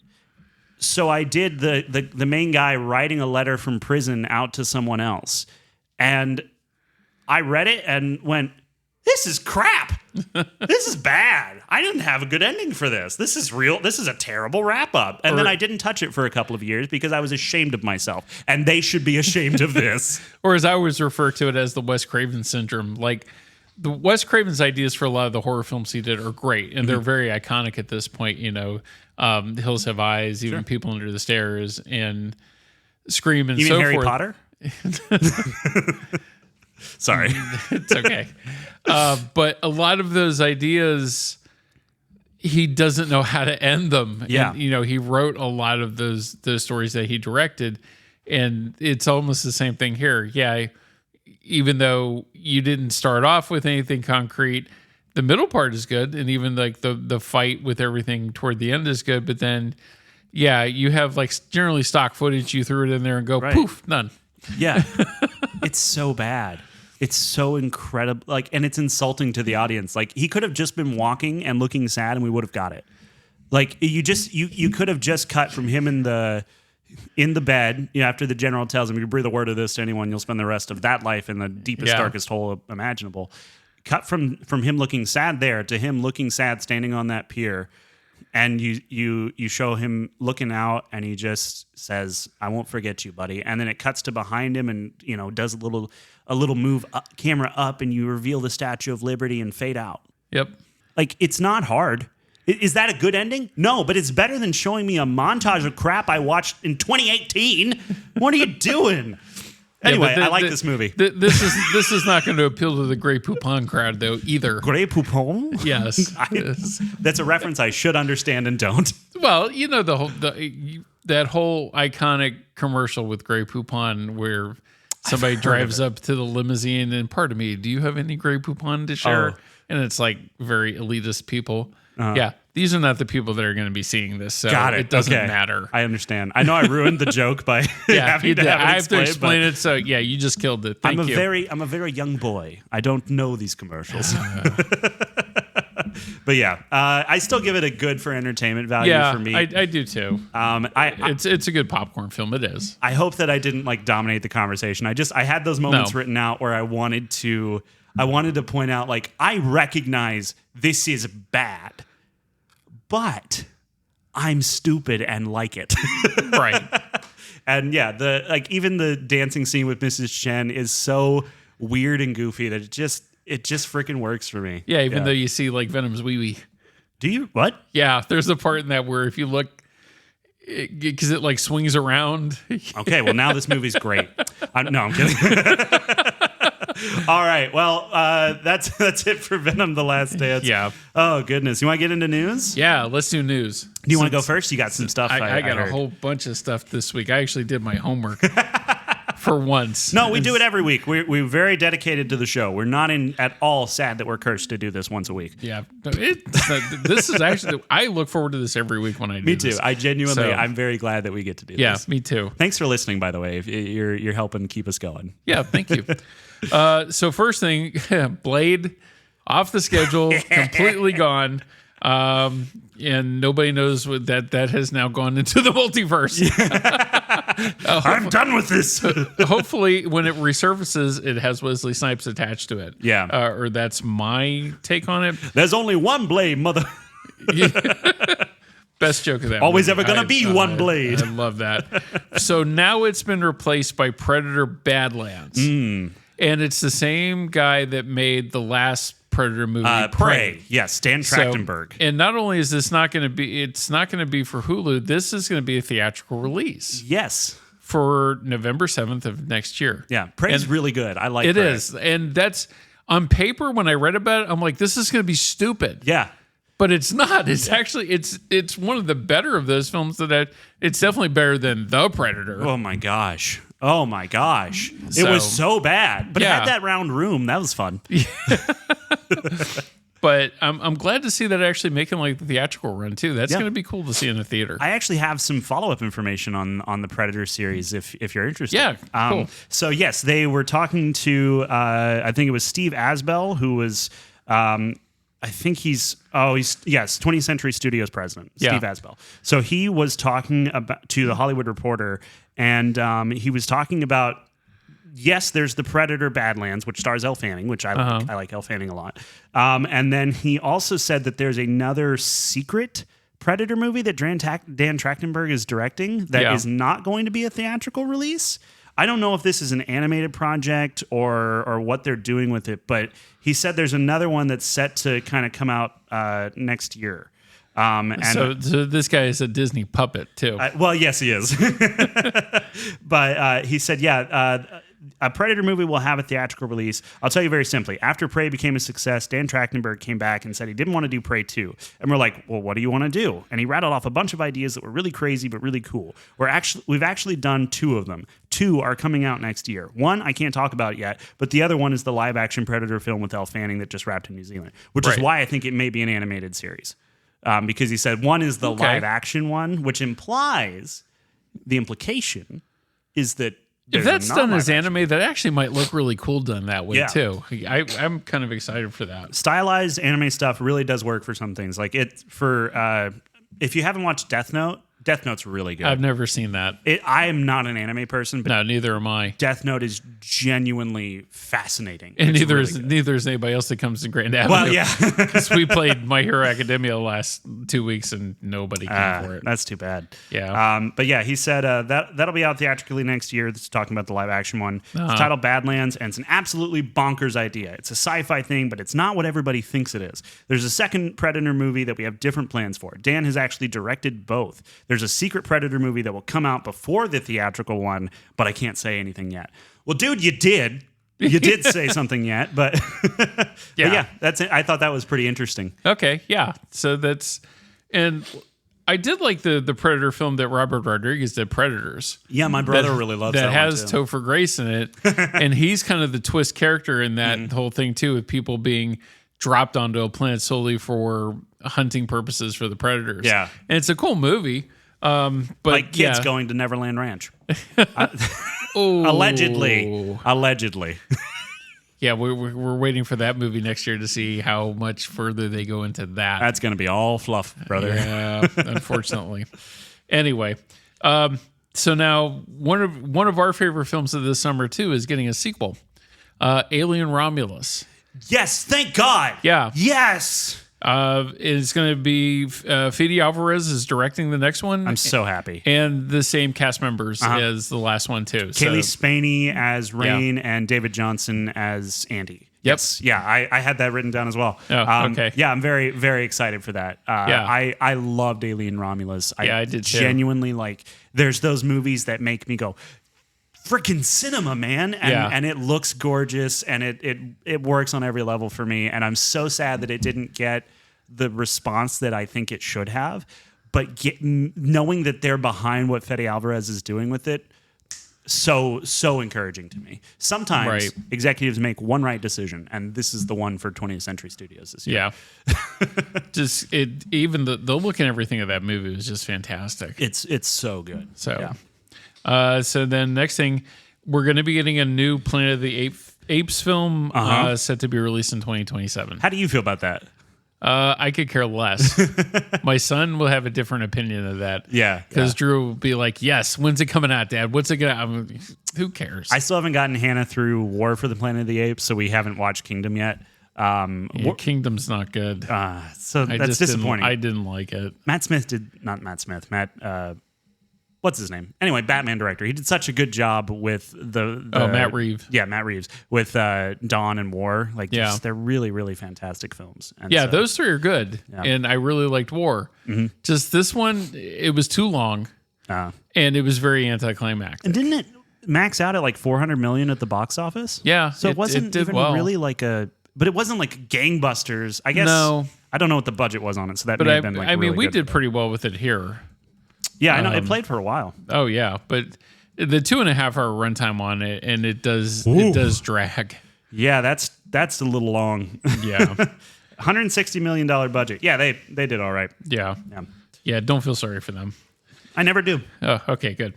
So I did the main guy writing a letter from prison out to someone else. And I read it and went, this is crap. This is bad. I didn't have a good ending for this. This is real. This is a terrible wrap up. And then I didn't touch it for a couple of years because I was ashamed of myself. And they should be ashamed of this. Or as I always refer to it as the Wes Craven syndrome. Like, the Wes Craven's ideas for a lot of the horror films he did are great. And they're very iconic at this point. The Hills Have Eyes, even People Under the Stairs, and Scream, and so Harry forth. Potter? Sorry. It's okay. But a lot of those ideas, he doesn't know how to end them. Yeah. And, he wrote a lot of those stories that he directed, and it's almost the same thing here. Yeah, even though you didn't start off with anything concrete, the middle part is good, and even like the fight with everything toward the end is good. But then, you have like generally stock footage. You threw it in there and go, poof, none. Yeah. It's so bad. It's so incredible. And it's insulting to the audience. Like, he could have just been walking and looking sad and we would have got it. Like, you could have just cut from him in the bed, after the general tells him, you breathe a word of this to anyone, you'll spend the rest of that life in the deepest, darkest hole imaginable. Cut from him looking sad there to him looking sad standing on that pier. And you show him looking out, and he just says, I won't forget you, buddy. And then it cuts to behind him and, does a little move up, camera up, and you reveal the Statue of Liberty and fade out. Yep. Like, it's not hard. Is that a good ending? No, but it's better than showing me a montage of crap I watched in 2018. What are you doing? Anyway, I like this movie. This is not going to appeal to the Grey Poupon crowd, though, either. Grey Poupon? Yes. That's a reference I should understand and don't. Well, that whole iconic commercial with Grey Poupon where somebody drives up to the limousine and, pardon me, do you have any Grey Poupon to share? Oh. And it's like very elitist people. Uh-huh. Yeah, these are not the people that are going to be seeing this, so it doesn't matter. I understand. I know I ruined the joke by having to have it I have to explain it, so you just killed it. Thank you. I'm a very young boy. I don't know these commercials. But I still give it a good for entertainment value for me. I do too. It's a good popcorn film. It is. I hope that I didn't dominate the conversation. I had those moments written out where I wanted to point out, I recognize this is bad, but I'm stupid and like it. Right. And yeah, even the dancing scene with Mrs. Chen is so weird and goofy that it just freaking works for me. Yeah, even though you see like Venom's wee-wee. Do you? What? Yeah, there's a part in that where if you look, because it like swings around. Okay, well now this movie's great. No, I'm kidding. All right, well that's it for Venom: The Last Dance. Yeah. Oh goodness, you want to get into news? Yeah, let's do news. Do you want to go first? You got some stuff. I got a whole bunch of stuff this week. I actually did my homework for once. No, we do it every week. We're very dedicated to the show. We're not at all sad that we're cursed to do this once a week. Yeah, this is actually. I look forward to this every week when I do. Me too. This. I genuinely, I'm very glad that we get to do this. Yeah, me too. Thanks for listening, by the way. You're helping keep us going. Yeah, thank you. So first thing, Blade off the schedule, completely gone. And nobody knows what that has now gone into the multiverse. I'm done with this. Hopefully, when it resurfaces, it has Wesley Snipes attached to it. Yeah. Or that's my take on it. There's only one Blade, mother. Best joke of that. Always ever gonna be one Blade. I love that. So now it's been replaced by Predator Badlands. And it's the same guy that made the last Predator movie, Prey. Yes, Dan Trachtenberg. So, and not only is this not going to be, it's not going to be for Hulu. This is going to be a theatrical release. Yes, for November 7th of next year. Yeah, Prey's really good. I like it. Prey. It is, and that's on paper. When I read about it, I'm like, this is going to be stupid. Yeah. But it's not. It's actually it's one of the better of those films it's definitely better than The Predator. Oh my gosh. It was so bad. But it had that round room. That was fun. But I'm glad to see that actually making like the theatrical run too. That's going to be cool to see in the theater. I actually have some follow-up information on the Predator series if you're interested. Yeah, cool. So yes, they were talking to I think it was Steve Asbell, who was I think he's 20th Century Studios president, Steve Asbell. So he was talking to the Hollywood Reporter, and he was talking about, yes, there's the Predator Badlands, which stars Elle Fanning, which I like. I like Elle Fanning a lot. And then he also said that there's another secret Predator movie that Dan Trachtenberg is directing that is not going to be a theatrical release. I don't know if this is an animated project or what they're doing with it, but he said there's another one that's set to kind of come out next year. So this guy is a Disney puppet too. Well, yes, he is. But he said, a Predator movie will have a theatrical release. I'll tell you very simply. After Prey became a success, Dan Trachtenberg came back and said he didn't want to do Prey 2. And we're like, well, what do you want to do? And he rattled off a bunch of ideas that were really crazy but really cool. We've actually done 2 of them. 2 are coming out next year. One, I can't talk about yet, but the other one is the live-action Predator film with Elle Fanning that just wrapped in New Zealand, which is why I think it may be an animated series. Because he said one is the live-action one, which implies the implication is that if that's done as anime, that actually might look really cool done that way too. I'm kind of excited for that. Stylized anime stuff really does work for some things. Like if you haven't watched Death Note's really good. I've never seen that. I am not an anime person, but no, neither am I. Death Note is genuinely fascinating. And neither is anybody else that comes to Grand Avenue. Well, yeah. Because we played My Hero Academia last 2 weeks and nobody came for it. That's too bad. Yeah. But yeah, he said that'll be out theatrically next year. This is talking about the live action one. It's titled Badlands, and it's an absolutely bonkers idea. It's a sci-fi thing, but it's not what everybody thinks it is. There's a second Predator movie that we have different plans for. Dan has actually directed both. There's a secret Predator movie that will come out before the theatrical one, but I can't say anything yet. Well, dude, you did. You did say something yet, but yeah, that's it. I thought that was pretty interesting. Okay, yeah. So and I did like the Predator film that Robert Rodriguez did, Predators. Yeah, my brother really loves that. That has Topher Grace in it, and he's kind of the twist character in that whole thing too, with people being dropped onto a planet solely for hunting purposes for the predators. Yeah, and it's a cool movie. But like kids going to Neverland Ranch. Allegedly. Yeah, we're waiting for that movie next year to see how much further they go into that. That's going to be all fluff, brother. Yeah, unfortunately. Anyway, so now one of our favorite films of this summer too is getting a sequel, Alien Romulus. Yes, thank God. Yeah. Yes. It's going to be Fede Alvarez is directing the next one. I'm so happy. And the same cast members as the last one, too. Kaylee Spaney as Rain and David Johnson as Andy. Yep. Yes. Yeah, I had that written down as well. Oh, okay. Yeah, I'm very, very excited for that. I loved Alien Romulus. I did too. Genuinely, like, there's those movies that make me go, freaking cinema, man. And it looks gorgeous, and it works on every level for me. And I'm so sad that it didn't get the response that I think it should have. But knowing that they're behind what Fede Alvarez is doing with it, so encouraging to me. Sometimes executives make one right decision, and this is the one for 20th Century Studios this year. Yeah. Even the look and everything of that movie was just fantastic. It's so good. So then next thing, we're going to be getting a new Planet of the Apes film set to be released in 2027. How do you feel about that? I could care less. My son will have a different opinion of that. Yeah. Because Drew will be like, yes, when's it coming out, Dad? What's it going to... Who cares? I still haven't gotten Hannah through War for the Planet of the Apes, so we haven't watched Kingdom yet. Kingdom's not good. So that's disappointing. I didn't like it. Matt, what's his name? Anyway, Batman director. He did such a good job with the Matt Reeves. Yeah, Matt Reeves with Dawn and War. They're really, really fantastic films. And those three are good, and I really liked War. Mm-hmm. Just this one, it was too long, and it was very anticlimactic. And didn't it max out at like $400 million at the box office? Yeah, so it wasn't even really like but it wasn't like gangbusters. I guess. No, I don't know what the budget was on it, so that may have been like. Really we did pretty well with it here. Yeah, I know. It played for a while. Oh, yeah. But the 2.5-hour runtime on it, and it does drag. Yeah, that's a little long. Yeah. $160 million budget. Yeah, they did all right. Yeah. Yeah, don't feel sorry for them. I never do. Oh, okay, good.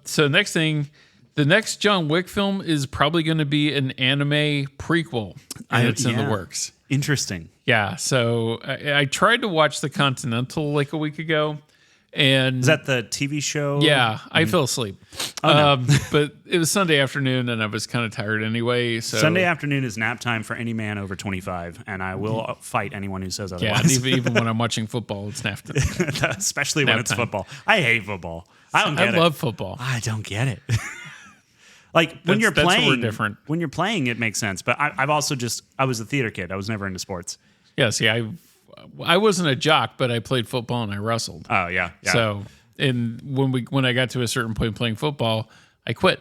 So next thing, the next John Wick film is probably going to be an anime prequel, and it's in the works. Interesting. Yeah, so I tried to watch The Continental like a week ago. And is that the TV show? Yeah, I fell asleep. Oh, no. But it was Sunday afternoon, and I was kind of tired anyway. So Sunday afternoon is nap time for any man over 25, and I will fight anyone who says otherwise. Yeah, even when I'm watching football, it's nap time. Especially when it's football. I hate football. I don't get it. I love football. I don't get it. Like when you're playing, we're different. When you're playing, it makes sense. But I was a theater kid. I was never into sports. Yeah, see, I wasn't a jock, but I played football and I wrestled. Oh yeah. So, and when I got to a certain point playing football, I quit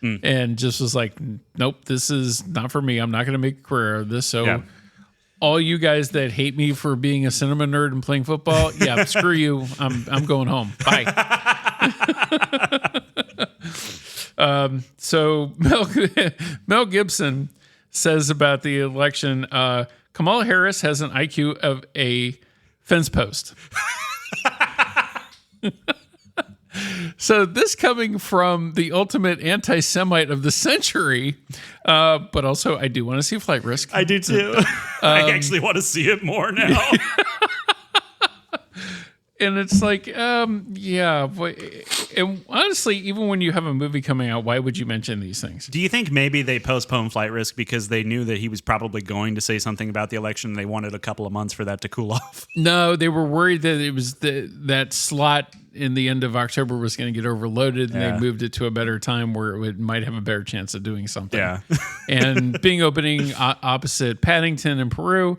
and just was like, nope, this is not for me. I'm not going to make a career of this. So, all you guys that hate me for being a cinema nerd and playing football, screw you. I'm going home. Bye. So Mel Gibson says about the election. Kamala Harris has an IQ of a fence post. So this coming from the ultimate anti-Semite of the century, but also I do want to see Flight Risk. I do too. I actually want to see it more now. And it's like, and honestly, even when you have a movie coming out, why would you mention these things? Do you think maybe they postponed Flight Risk because they knew that he was probably going to say something about the election and they wanted a couple of months for that to cool off? No, they were worried that it was that slot in the end of October was going to get overloaded, and they moved it to a better time where it might have a better chance of doing something. Yeah. And being opening opposite Paddington in Peru,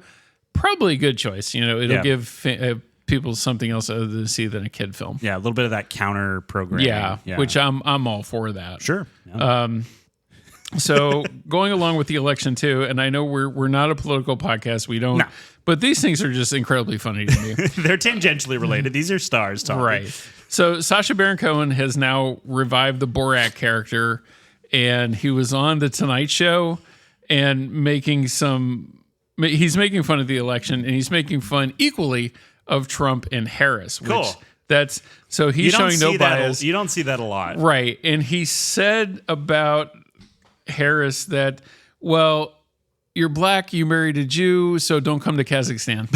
probably a good choice. It'll give people something else other to see than a kid film. Yeah, a little bit of that counter programming. Yeah, which I'm all for that. Sure. Yeah. So going along with the election too, and I know we're not a political podcast. We don't. No. But these things are just incredibly funny to me. They're tangentially related. These are stars talking. Right. So Sacha Baron Cohen has now revived the Borat character, and he was on The Tonight Show and he's making fun of the election, and he's making fun equally of Trump and Harris. Cool. So he's showing no bias. You don't see that a lot. Right. And he said about Harris that, well, you're black, you married a Jew, so don't come to Kazakhstan.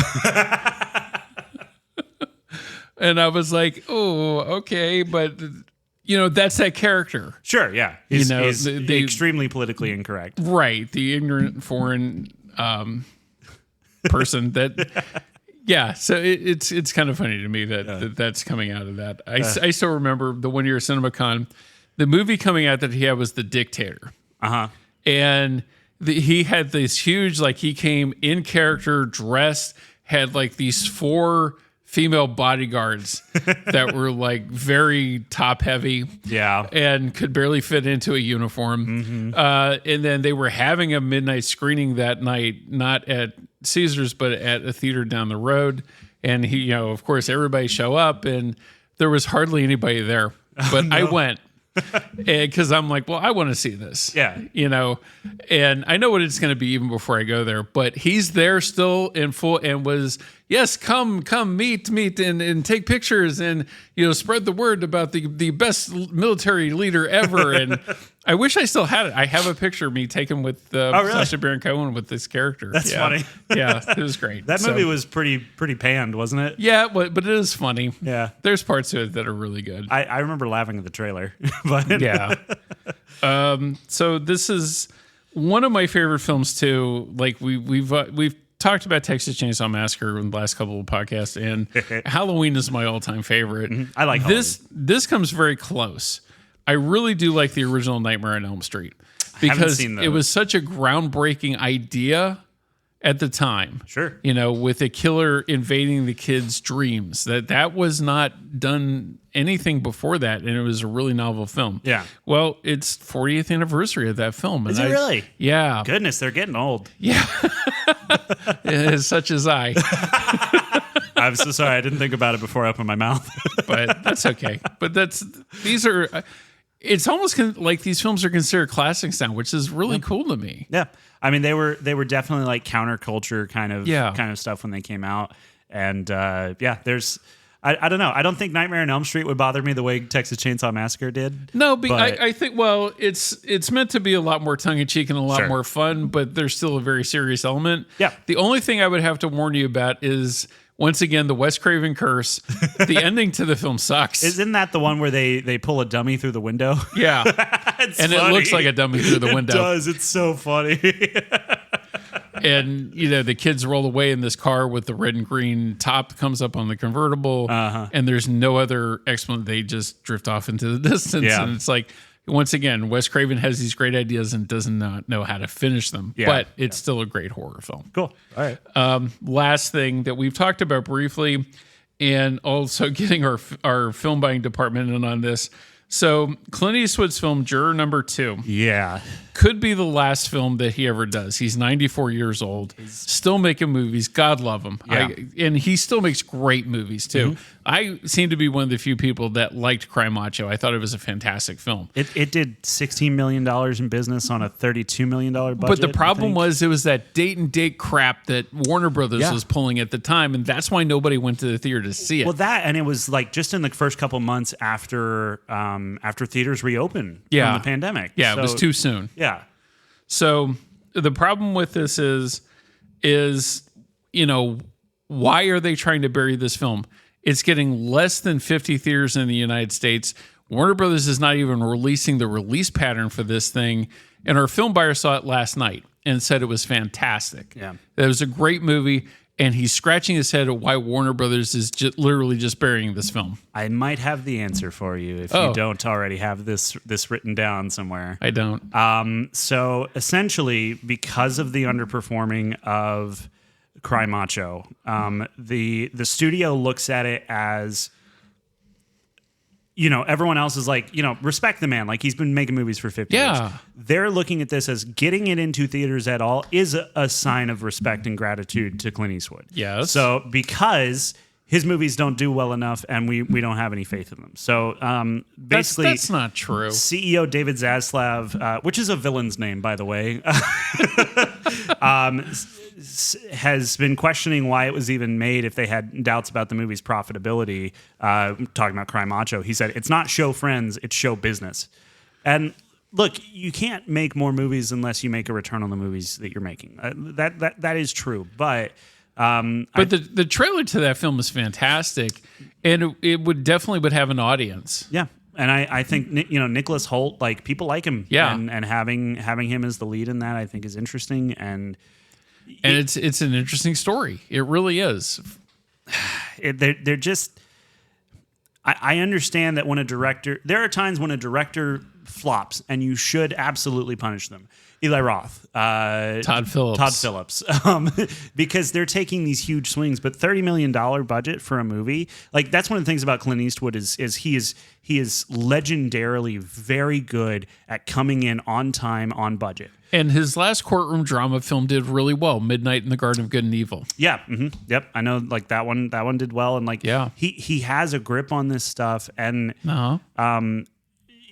And I was like, oh, okay, but that's that character. Sure, yeah. He's extremely politically incorrect. Right. The ignorant foreign person that. Yeah, so it's kind of funny to me that's coming out of that. I still remember the 1 year CinemaCon, the movie coming out that he had was The Dictator. And he had this huge, like, he came in character, dressed, had like these 4 female bodyguards that were like very top heavy, and could barely fit into a uniform. And then they were having a midnight screening that night, not at Caesars, but at a theater down the road. And he, of course, everybody show up, and there was hardly anybody there. But I went because I'm like, well, I want to see this. And I know what it's going to be even before I go there. But he's there still in full, and was, yes, come, meet, and take pictures, and spread the word about the best military leader ever. And I wish I still had it. I have a picture of me taken with Sacha Baron Cohen with this character. That's funny. Yeah, it was great. That movie was pretty panned, wasn't it? Yeah, but it is funny. Yeah, there's parts of it that are really good. I remember laughing at the trailer. But yeah. So this is one of my favorite films too. Like we've talked about Texas Chainsaw Massacre in the last couple of podcasts, and Halloween is my all-time favorite. I like this. Halloween. This comes very close. I really do like the original Nightmare on Elm Street because it was such a groundbreaking idea at the time. Sure. With a killer invading the kids' dreams. That was not done anything before that, and it was a really novel film. Yeah. Well, it's 40th anniversary of that film. Is it really? Yeah. Goodness, they're getting old. Yeah. Such as I. I'm so sorry. I didn't think about it before I opened my mouth. But that's okay. But these are... It's almost like these films are considered classics now, which is really cool to me. Yeah, I mean they were definitely like counterculture kind of stuff when they came out, and there's I don't know. I don't think Nightmare on Elm Street would bother me the way Texas Chainsaw Massacre did. No, but I think it's meant to be a lot more tongue in cheek and a lot more fun, but there's still a very serious element. Yeah. The only thing I would have to warn you about is, once again, the Wes Craven curse. The ending to the film sucks. Isn't that the one where they pull a dummy through the window? Yeah. And funny. It looks like a dummy through the window. It does. It's so funny. And, the kids roll away in this car with the red and green top comes up on the convertible. And there's no other explanation. They just drift off into the distance. Yeah. And it's like, once again, Wes Craven has these great ideas and does not know how to finish them. Yeah. But it's still a great horror film. Cool. All right. Last thing that we've talked about briefly, and also getting our film buying department in on this. So Clint Eastwood's film Juror Number 2 could be the last film that he ever does. He's 94 years old, still making movies. God love him. Yeah. And he still makes great movies too. I seem to be one of the few people that liked Cry Macho. I thought it was a fantastic film. It did $16 million in business on a $32 million budget. But the problem was it was that date and date crap that Warner Brothers was pulling at the time, and that's why nobody went to the theater to see it. Well, and it was like just in the first couple months after theaters reopened from the pandemic. Yeah, so, it was too soon. Yeah. So the problem with this is why are they trying to bury this film? It's getting less than 50 theaters in the United States. Warner Brothers is not even releasing the release pattern for this thing. And our film buyer saw it last night and said it was fantastic. Yeah. It was a great movie. And he's scratching his head at why Warner Brothers is literally just burying this film. I might have the answer for you if you don't already have this written down somewhere. I don't. So essentially, because of the underperforming of Cry Macho, the studio looks at it as, everyone else is like, respect the man. Like, he's been making movies for 50 years. They're looking at this as getting it into theaters at all is a sign of respect and gratitude to Clint Eastwood. Yes. So because his movies don't do well enough and we don't have any faith in them. So basically... That's not true. CEO David Zaslav, which is a villain's name, by the way, has been questioning why it was even made if they had doubts about the movie's profitability. Talking about Cry Macho, he said, it's not show friends, it's show business. And look, you can't make more movies unless you make a return on the movies that you're making. That is true, but the trailer to that film is fantastic, and it would definitely have an audience. Yeah. And I think Nicholas Hoult, like, people like him. Yeah. And having him as the lead in that, I think, is interesting. And And it's an interesting story. It really is. They're just. I understand that there are times when a director flops, and you should absolutely punish them. Eli Roth, Todd Phillips, because they're taking these huge swings. But $30 million budget for a movie, like that's one of the things about Clint Eastwood is he is legendarily very good at coming in on time, on budget. And his last courtroom drama film did really well, Midnight in the Garden of Good and Evil. Yeah, yep, I know. Like that one did well, and he has a grip on this stuff, and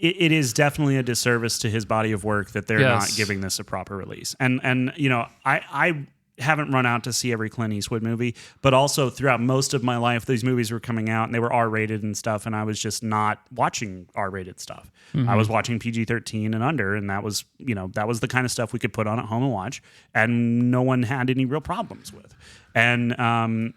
It is definitely a disservice to his body of work that they're not giving this a proper release. And I haven't run out to see every Clint Eastwood movie, but also throughout most of my life, these movies were coming out and they were R-rated and stuff, and I was just not watching R-rated stuff. Mm-hmm. I was watching PG-13 and under, and that was the kind of stuff we could put on at home and watch, and no one had any real problems with. And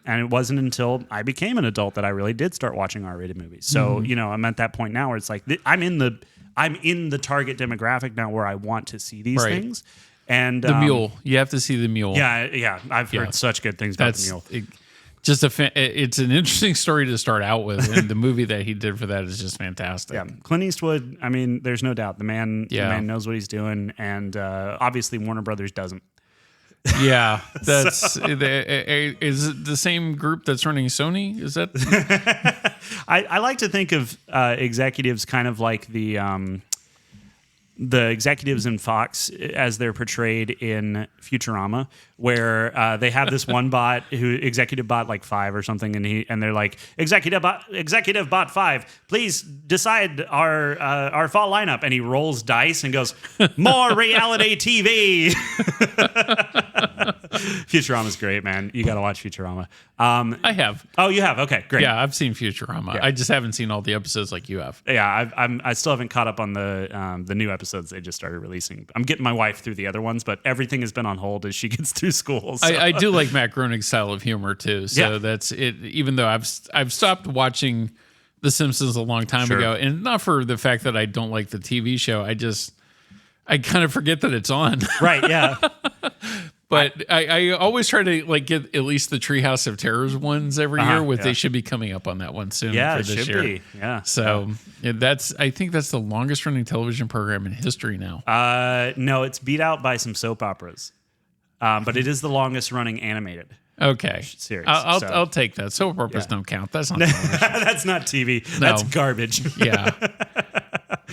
it wasn't until I became an adult that I really did start watching R-rated movies. So I'm at that point now where it's like I'm in the target demographic now where I want to see these things. And the Mule, you have to see The Mule. Yeah, I've heard such good things about The Mule. It's an interesting story to start out with, and the movie that he did for that is just fantastic. Yeah, Clint Eastwood. I mean, there's no doubt the man knows what he's doing, and obviously Warner Brothers doesn't. Yeah, that's is it the same group that's running Sony? Is that? I like to think of executives kind of like the executives in Fox as they're portrayed in Futurama, where they have this one executive bot like 5 or something, and they're like, executive bot 5, please decide our fall lineup, and he rolls dice and goes, more reality TV. Futurama's great, man. You got to watch Futurama. I have. Oh, you have? Okay, great. Yeah, I've seen Futurama. Yeah. I just haven't seen all the episodes like you have. Yeah, I still haven't caught up on the new episodes they just started releasing. I'm getting my wife through the other ones, but everything has been on hold as she gets through school. So. I do like Matt Groening's style of humor too. So that's it. Even though I've stopped watching The Simpsons a long time ago, and not for the fact that I don't like the TV show. I kind of forget that it's on. Right. Yeah. But I always try to like get at least the Treehouse of Terrors ones every year. They should be coming up on that one soon. Yeah, for this year. Be. Yeah. So I think that's the longest running television program in history now. No, it's beat out by some soap operas, but it is the longest running animated. Okay, series. I'll take that. Soap operas don't count. That's not television. That's not TV. No. That's garbage. Yeah.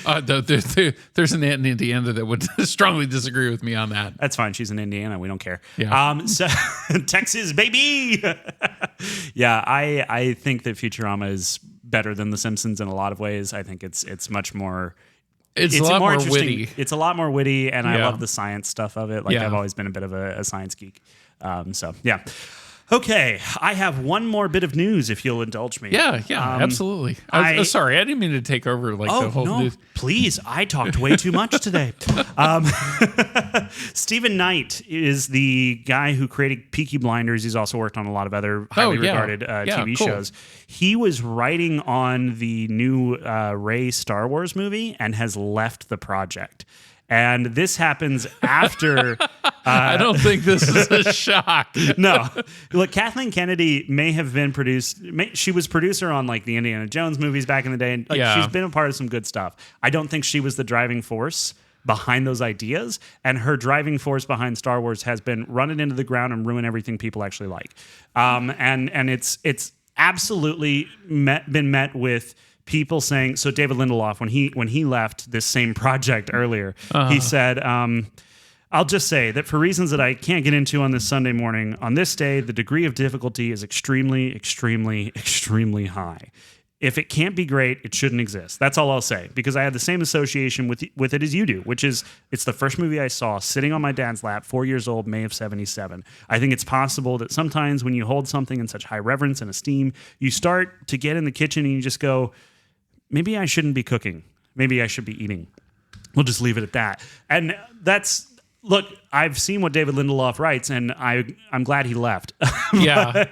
There's an aunt in Indiana that would strongly disagree with me on that. That's fine. She's in Indiana. We don't care. Yeah. So Texas, baby. Yeah, I think that Futurama is better than The Simpsons in a lot of ways. I think it's much more. It's a lot more witty. It's a lot more witty, and I love the science stuff of it. Like I've always been a bit of a science geek. So yeah. Okay, I have one more bit of news, if you'll indulge me. Yeah, absolutely. Sorry, I didn't mean to take over the whole news. Please, I talked way too much today. Stephen Knight is the guy who created Peaky Blinders. He's also worked on a lot of other highly regarded TV shows. He was writing on the new Rey Star Wars movie and has left the project. And this happens after... I don't think this is a shock. No. Look, Kathleen Kennedy may have been she was producer on like the Indiana Jones movies back in the day. And she's been a part of some good stuff. I don't think she was the driving force behind those ideas. And her driving force behind Star Wars has been run it into the ground and ruin everything people actually like. And it's absolutely been met with... people saying, so David Lindelof, when he left this same project earlier, he said, I'll just say that for reasons that I can't get into on this Sunday morning, on this day, the degree of difficulty is extremely, extremely, extremely high. If it can't be great, it shouldn't exist. That's all I'll say, because I have the same association with it as you do, which is it's the first movie I saw sitting on my dad's lap, 4 years old, May of 1977. I think it's possible that sometimes when you hold something in such high reverence and esteem, you start to get in the kitchen and you just go, maybe I shouldn't be cooking. Maybe I should be eating. We'll just leave it at that. And look, I've seen what David Lindelof writes, and I'm glad he left. Yeah.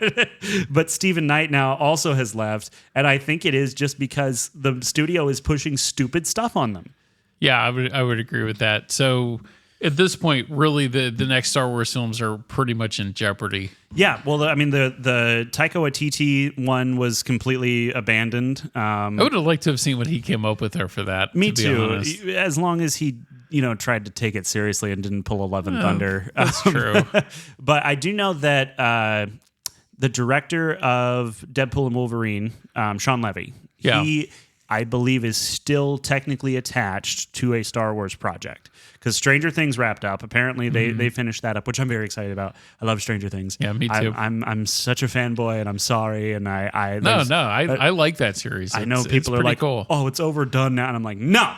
But Stephen Knight now also has left, and I think it is just because the studio is pushing stupid stuff on them. Yeah, I would agree with that. So at this point, really, the next Star Wars films are pretty much in jeopardy. Yeah, well, I mean, the Taika Waititi one was completely abandoned. I would have liked to have seen what he came up with there for that. Me too. As long as he, tried to take it seriously and didn't pull 11 Thunder. That's true. But I do know that the director of Deadpool and Wolverine, Sean Levy, he, I believe, is still technically attached to a Star Wars project. Because Stranger Things wrapped up. Apparently, they finished that up, which I'm very excited about. I love Stranger Things. Yeah, me too. I'm such a fanboy, and I'm sorry. And I like that series. I know people are like, cool. "Oh, it's overdone now," and I'm like, "No,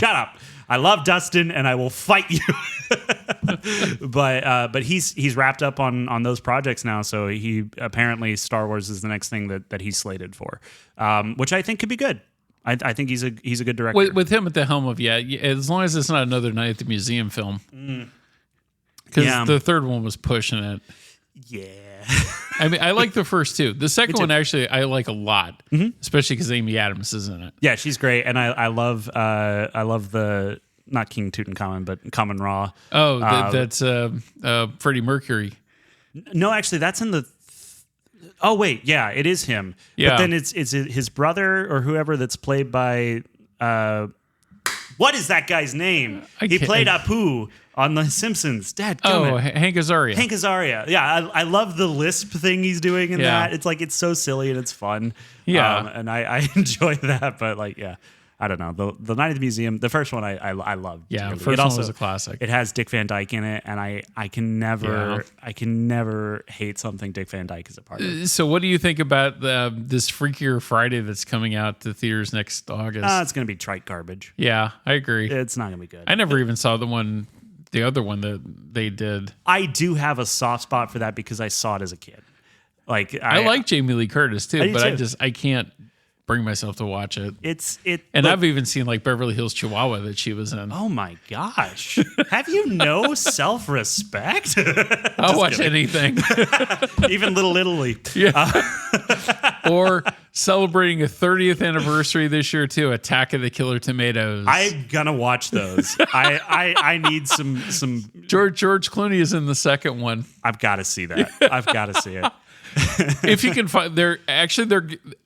shut up." I love Dustin, and I will fight you. but he's wrapped up on those projects now. So he apparently Star Wars is the next thing that he's slated for, which I think could be good. I think he's a good director. With him at the helm of, as long as it's not another Night at the Museum film. Because the third one was pushing it. Yeah. I mean, I like the first two. The second one, actually, I like a lot, especially because Amy Adams is in it. Yeah, she's great. And I love the, not King Tutankhamun, but Common Ra. Oh, that's Freddie Mercury. No, actually, that's in the... Oh wait, yeah, it is him. Yeah. But then it's his brother or whoever that's played by what is that guy's name? He played Apu on The Simpsons. Dad, Hank Azaria. Hank Azaria. Yeah, I love the lisp thing he's doing in that. It's like it's so silly and it's fun. Yeah, and I enjoy that. But like, yeah. I don't know. The Night at the Museum, the first one I loved. Yeah, dearly. first one was a classic. It has Dick Van Dyke in it, and I can never hate something Dick Van Dyke is a part of. So what do you think about this Freakier Friday that's coming out to theaters next August? It's going to be trite garbage. Yeah, I agree. It's not going to be good. I never even saw the other one that they did. I do have a soft spot for that because I saw it as a kid. Like I like Jamie Lee Curtis too, but too. I can't bring myself to watch it. And I've even seen like Beverly Hills Chihuahua that she was in. Oh my gosh. Have you no self-respect? I'll watch anything. Even Little Italy. Yeah. Or celebrating a 30th anniversary this year too, Attack of the Killer Tomatoes. I'm gonna watch those. I need some George Clooney is in the second one. I've got to see that. I've got to see it. If you can find, they're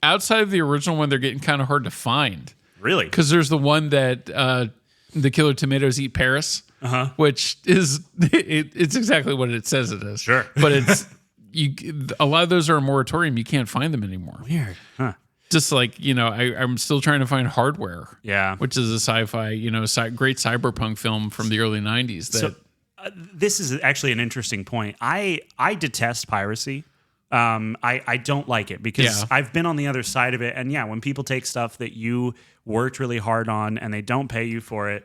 outside of the original one. They're getting kind of hard to find. Really? Because there's the one that the Killer Tomatoes eat Paris, which is it's exactly what it says it is. Sure, but it's a lot of those are a moratorium. You can't find them anymore. Weird, huh? Just like I'm still trying to find Hardware. Yeah, which is a sci-fi, great cyberpunk film from the early '90s. That this is actually an interesting point. I detest piracy. I don't like it because I've been on the other side of it. And yeah, when people take stuff that you worked really hard on and they don't pay you for it,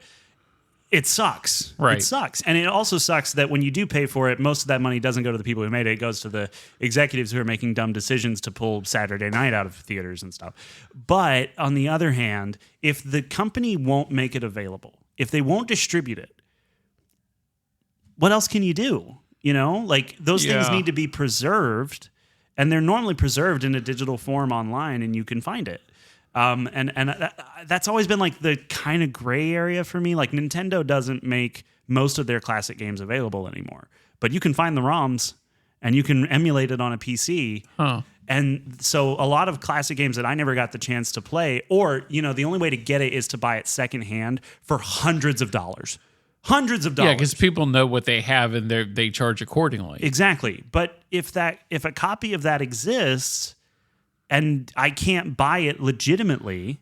it sucks. Right. It sucks. And it also sucks that when you do pay for it, most of that money doesn't go to the people who made it. It goes to the executives who are making dumb decisions to pull Saturday night out of theaters and stuff. But on the other hand, if the company won't make it available, if they won't distribute it, what else can you do? Like those things need to be preserved. And they're normally preserved in a digital form online, and you can find it. And that's always been like the kind of gray area for me. Like Nintendo doesn't make most of their classic games available anymore, but you can find the ROMs and you can emulate it on a PC. And so a lot of classic games that I never got the chance to play, or the only way to get it is to buy it secondhand for hundreds of dollars. Hundreds of dollars. Yeah, because people know what they have and they charge accordingly. Exactly. But if a copy of that exists and I can't buy it legitimately,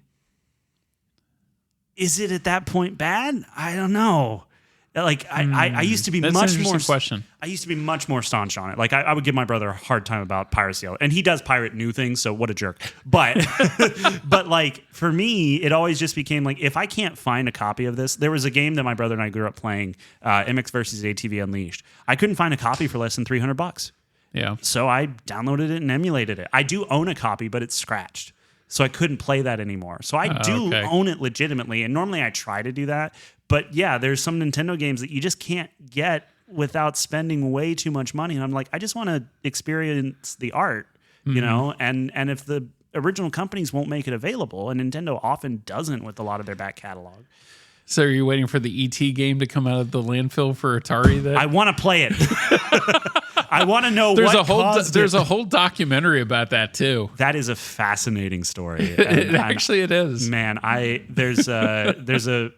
is it at that point bad? I don't know. Like I used to be much more question. I used to be much more staunch on it. Like I would give my brother a hard time about piracy, and he does pirate new things, so what a jerk. But but like for me, it always just became like if I can't find a copy of this, there was a game that my brother and I grew up playing, MX versus ATV Unleashed. I couldn't find a copy for less than $300. Yeah. So I downloaded it and emulated it. I do own a copy, but it's scratched. So I couldn't play that anymore. So I do own it legitimately, and normally I try to do that. But yeah, there's some Nintendo games that you just can't get without spending way too much money. And I'm like, I just want to experience the art, And if the original companies won't make it available, and Nintendo often doesn't with a lot of their back catalog, So are you waiting for the ET game to come out of the landfill for Atari? I want to play it. I want to know there's what caused There's a whole documentary about that too. That is a fascinating story. It is. Man, there's a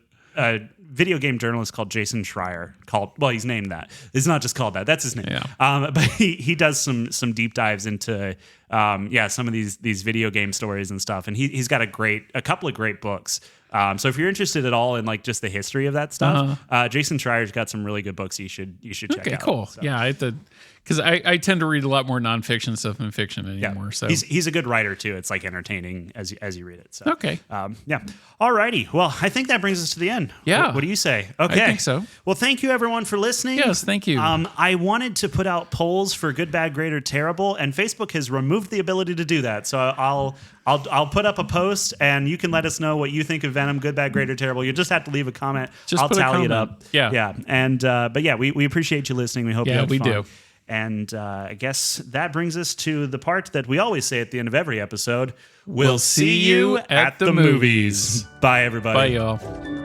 video game journalist called Jason Schreier. He's named that. It's not just called that. That's his name. Yeah. But he does some deep dives into some of these video game stories and stuff. And he's got a couple of great books. So if you're interested at all in like just the history of that stuff, Jason Schreier's got some really good books you should check out. Okay, cool. So. Yeah, because I tend to read a lot more nonfiction stuff than fiction anymore. So he's a good writer too. It's like entertaining as you read it. So okay. Alrighty. Well, I think that brings us to the end. Yeah. What do you say? Okay. I think so. Well, thank you everyone for listening. Yes, thank you. I wanted to put out polls for good, bad, great, or terrible, and Facebook has removed the ability to do that. So I'll put up a post, and you can let us know what you think of Venom, good, bad, great, or terrible. You just have to leave a comment. I'll tally it up. Yeah. And we appreciate you listening. We hope you had fun. do. And I guess that brings us to the part that we always say at the end of every episode. We'll see you at the movies. Bye, everybody. Bye, y'all.